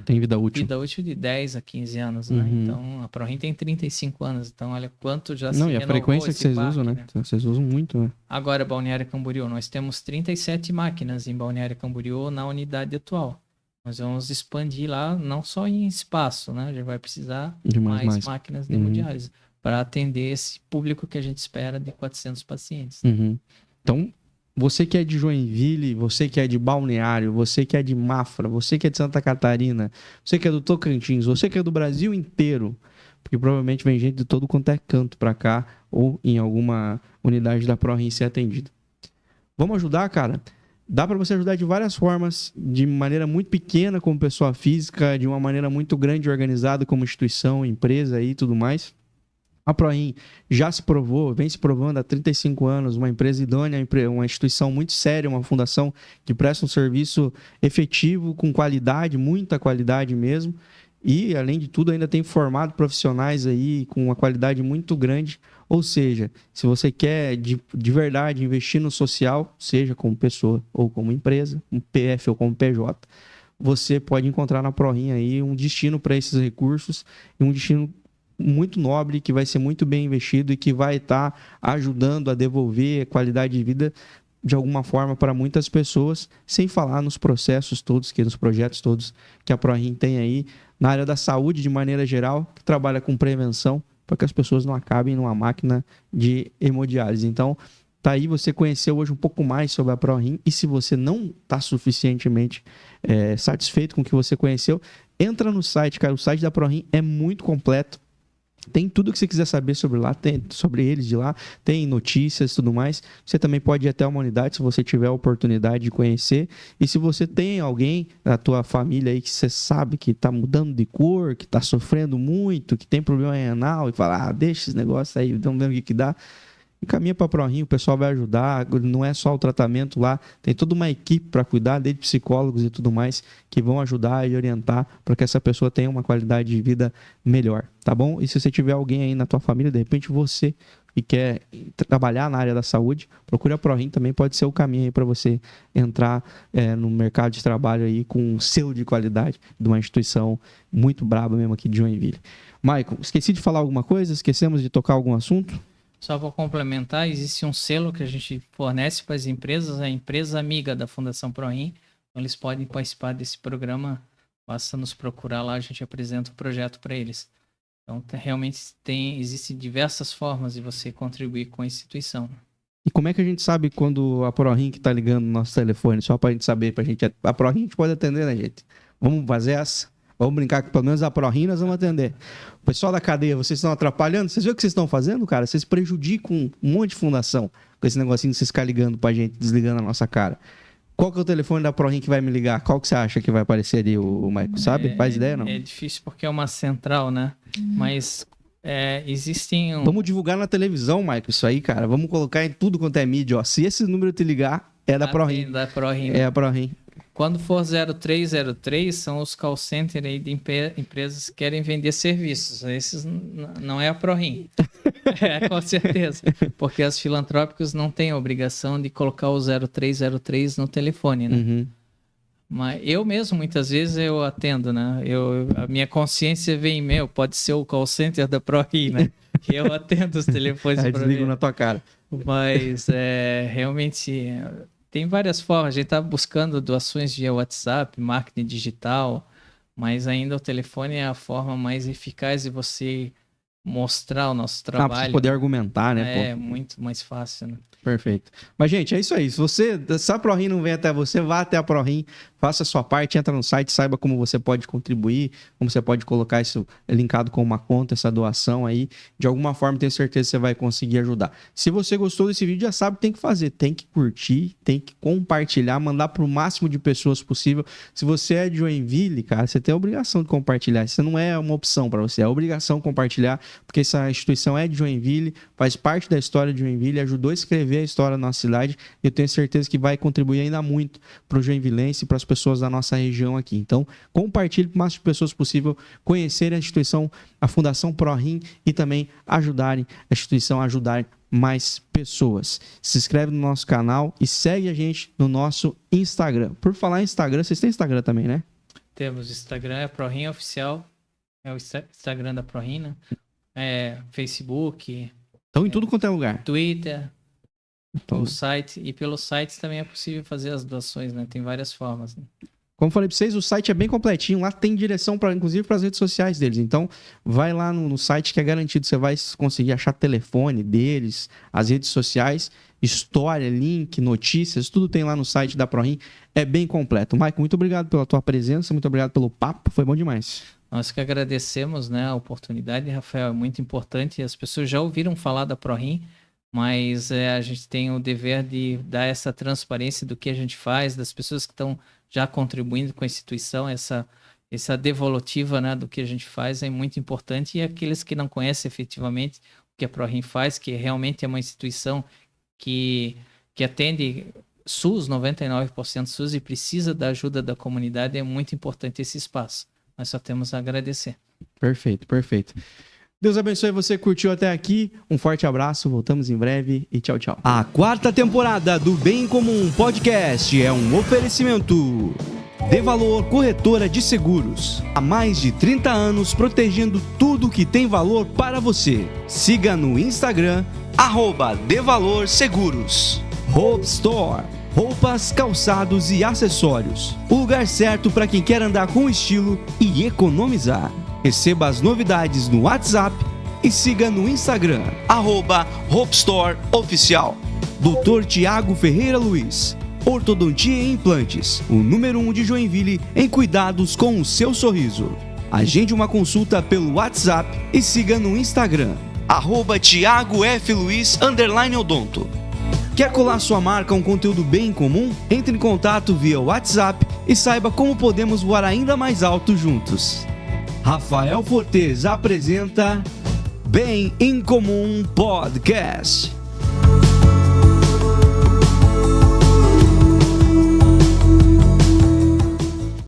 Tem vida útil. vida útil de 10 a 15 anos, né? Uhum. Então, a ProRim tem 35 anos. Então, olha quanto já Não, se e a renovou frequência que esse vocês parque, usam, né? né? Vocês usam muito, né? Agora, Balneário Camboriú, nós temos 37 máquinas em Balneário Camboriú na unidade atual. Nós vamos expandir lá, não só em espaço, né? A gente vai precisar De mais. máquinas de Uhum. hemodiálise para atender esse público que a gente espera de 400 pacientes. Uhum. Então, você que é de Joinville, você que é de Balneário, você que é de Mafra, você que é de Santa Catarina, você que é do Tocantins, você que é do Brasil inteiro, porque provavelmente vem gente de todo quanto é canto para cá ou em alguma unidade da ProRim ser atendido. Vamos ajudar, cara? Dá para você ajudar de várias formas, de maneira muito pequena como pessoa física, de uma maneira muito grande e organizada como instituição, empresa e tudo mais. A ProRim já se provou, vem se provando há 35 anos, uma empresa idônea, uma instituição muito séria, uma fundação que presta um serviço efetivo, com qualidade, muita qualidade mesmo. E, além de tudo, ainda tem formado profissionais aí com uma qualidade muito grande. Ou seja, se você quer de verdade investir no social, seja como pessoa ou como empresa, um PF ou como PJ, você pode encontrar na ProRim aí um destino para esses recursos e um destino muito nobre, que vai ser muito bem investido e que vai estar ajudando a devolver a qualidade de vida de alguma forma para muitas pessoas, sem falar nos processos todos, nos projetos todos que a ProRim tem aí, na área da saúde de maneira geral, que trabalha com prevenção, para que as pessoas não acabem numa máquina de hemodiálise. Então, tá aí, você conheceu hoje um pouco mais sobre a ProRim, e se você não está suficientemente satisfeito com o que você conheceu, entra no site, cara, o site da ProRim é muito completo. Tem tudo que você quiser saber sobre lá, tem sobre eles de lá, tem notícias e tudo mais. Você também pode ir até uma unidade se você tiver a oportunidade de conhecer. E se você tem alguém da tua família aí que você sabe que está mudando de cor, que está sofrendo muito, que tem problema renal e fala, deixa esse negócio aí, vamos ver o que dá. Encaminha para a ProRim, o pessoal vai ajudar, não é só o tratamento lá, tem toda uma equipe para cuidar, desde psicólogos e tudo mais, que vão ajudar e orientar para que essa pessoa tenha uma qualidade de vida melhor, tá bom? E se você tiver alguém aí na tua família, de repente você que quer trabalhar na área da saúde, procure a ProRim, também pode ser o caminho aí para você entrar no mercado de trabalho aí com um selo de qualidade de uma instituição muito braba mesmo aqui de Joinville. Maicon, esqueci de falar alguma coisa? Esquecemos de tocar algum assunto? Só para complementar, existe um selo que a gente fornece para as empresas, a empresa amiga da Fundação ProRim. Então, eles podem participar desse programa, basta nos procurar lá, a gente apresenta o projeto para eles. Então, realmente existem diversas formas de você contribuir com a instituição. E como é que a gente sabe quando a ProRim que tá ligando no nosso telefone? Só pra gente saber, a ProRim a gente pode atender, né, gente? Vamos fazer essa? Vamos brincar que pelo menos a ProRim nós vamos atender. O pessoal da cadeia, vocês estão atrapalhando? Vocês viram o que vocês estão fazendo, cara? Vocês prejudicam um monte de fundação com esse negocinho de vocês ficar ligando pra gente, desligando a nossa cara. Qual que é o telefone da ProRim que vai me ligar? Qual que você acha que vai aparecer ali, o Michael? Sabe? Faz ideia, não? É difícil porque é uma central, né? Mas existem... Vamos divulgar na televisão, Michael, isso aí, cara. Vamos colocar em tudo quanto é mídia, ó. Se esse número te ligar, é da ProRim. Da ProRim. É a ProRim. Quando for 0303, são os call centers aí de empresas que querem vender serviços. Esses não é a ProRim. Com certeza. Porque as filantrópicas não têm a obrigação de colocar o 0303 no telefone, né? Uhum. Mas eu mesmo, muitas vezes, eu atendo, né? A minha consciência vem pode ser o call center da ProRim, né? Eu atendo os telefones. Aí desligo na tua cara. Mas realmente... Tem várias formas, a gente está buscando doações via WhatsApp, marketing digital, mas ainda o telefone é a forma mais eficaz de você mostrar o nosso trabalho. Pra você poder argumentar, né? É muito mais fácil, né? Perfeito. Mas, gente, é isso aí. Se a ProRim não vem até você, vá até a ProRim, faça a sua parte, entra no site, saiba como você pode contribuir, como você pode colocar isso linkado com uma conta, essa doação aí. De alguma forma, tenho certeza que você vai conseguir ajudar. Se você gostou desse vídeo, já sabe o que tem que fazer. Tem que curtir, tem que compartilhar, mandar para o máximo de pessoas possível. Se você é de Joinville, cara, você tem a obrigação de compartilhar. Isso não é uma opção para você, é a obrigação compartilhar, porque essa instituição é de Joinville, faz parte da história de Joinville, ajudou a escrever a história da nossa cidade. Eu tenho certeza que vai contribuir ainda muito para o joinvilense e para as pessoas da nossa região aqui. Então, compartilhe com o máximo de pessoas possível, conhecerem a instituição, a Fundação ProRim e também ajudarem a instituição a ajudar mais pessoas. Se inscreve no nosso canal e segue a gente no nosso Instagram. Por falar em Instagram, vocês têm Instagram também, né? Temos Instagram, é ProRim Oficial, é o Instagram da ProRim, né? Facebook. Então, em tudo quanto é lugar. Twitter. Então, o site, e pelo site também é possível fazer as doações, né? Tem várias formas, né? Como falei para vocês, o site é bem completinho. Lá tem direção, inclusive, para as redes sociais deles. Então, vai lá no site que é garantido. Você vai conseguir achar telefone deles, as redes sociais, história, link, notícias, tudo tem lá no site da ProRim. É bem completo. Michael, muito obrigado pela tua presença, muito obrigado pelo papo. Foi bom demais. Nós que agradecemos, né, a oportunidade, Rafael. É muito importante. As pessoas já ouviram falar da ProRim, mas a gente tem o dever de dar essa transparência do que a gente faz, das pessoas que estão já contribuindo com a instituição, essa devolutiva, né, do que a gente faz é muito importante, e aqueles que não conhecem efetivamente o que a ProRim faz, que realmente é uma instituição que atende SUS, 99% SUS, e precisa da ajuda da comunidade, é muito importante esse espaço. Nós só temos a agradecer. Perfeito, perfeito. Deus abençoe você que curtiu até aqui. Um forte abraço, voltamos em breve e tchau, tchau. A 4ª temporada do Bem Comum Podcast é um oferecimento De Valor Corretora de Seguros. Há mais de 30 anos protegendo tudo que tem valor para você. Siga no Instagram, @DeValorSeguros. Hope Store. Roupas, calçados e acessórios. O lugar certo para quem quer andar com estilo e economizar. Receba as novidades no WhatsApp e siga no Instagram, @HopeStoreOficial. Dr. Tiago Ferreira Luiz, Ortodontia e Implantes, o número 1 de Joinville em cuidados com o seu sorriso. Agende uma consulta pelo WhatsApp e siga no Instagram, @TiagoFLuiz_odonto. Quer colar sua marca a um conteúdo bem comum? Entre em contato via WhatsApp e saiba como podemos voar ainda mais alto juntos. Rafael Fortes apresenta Bem em Comum Podcast.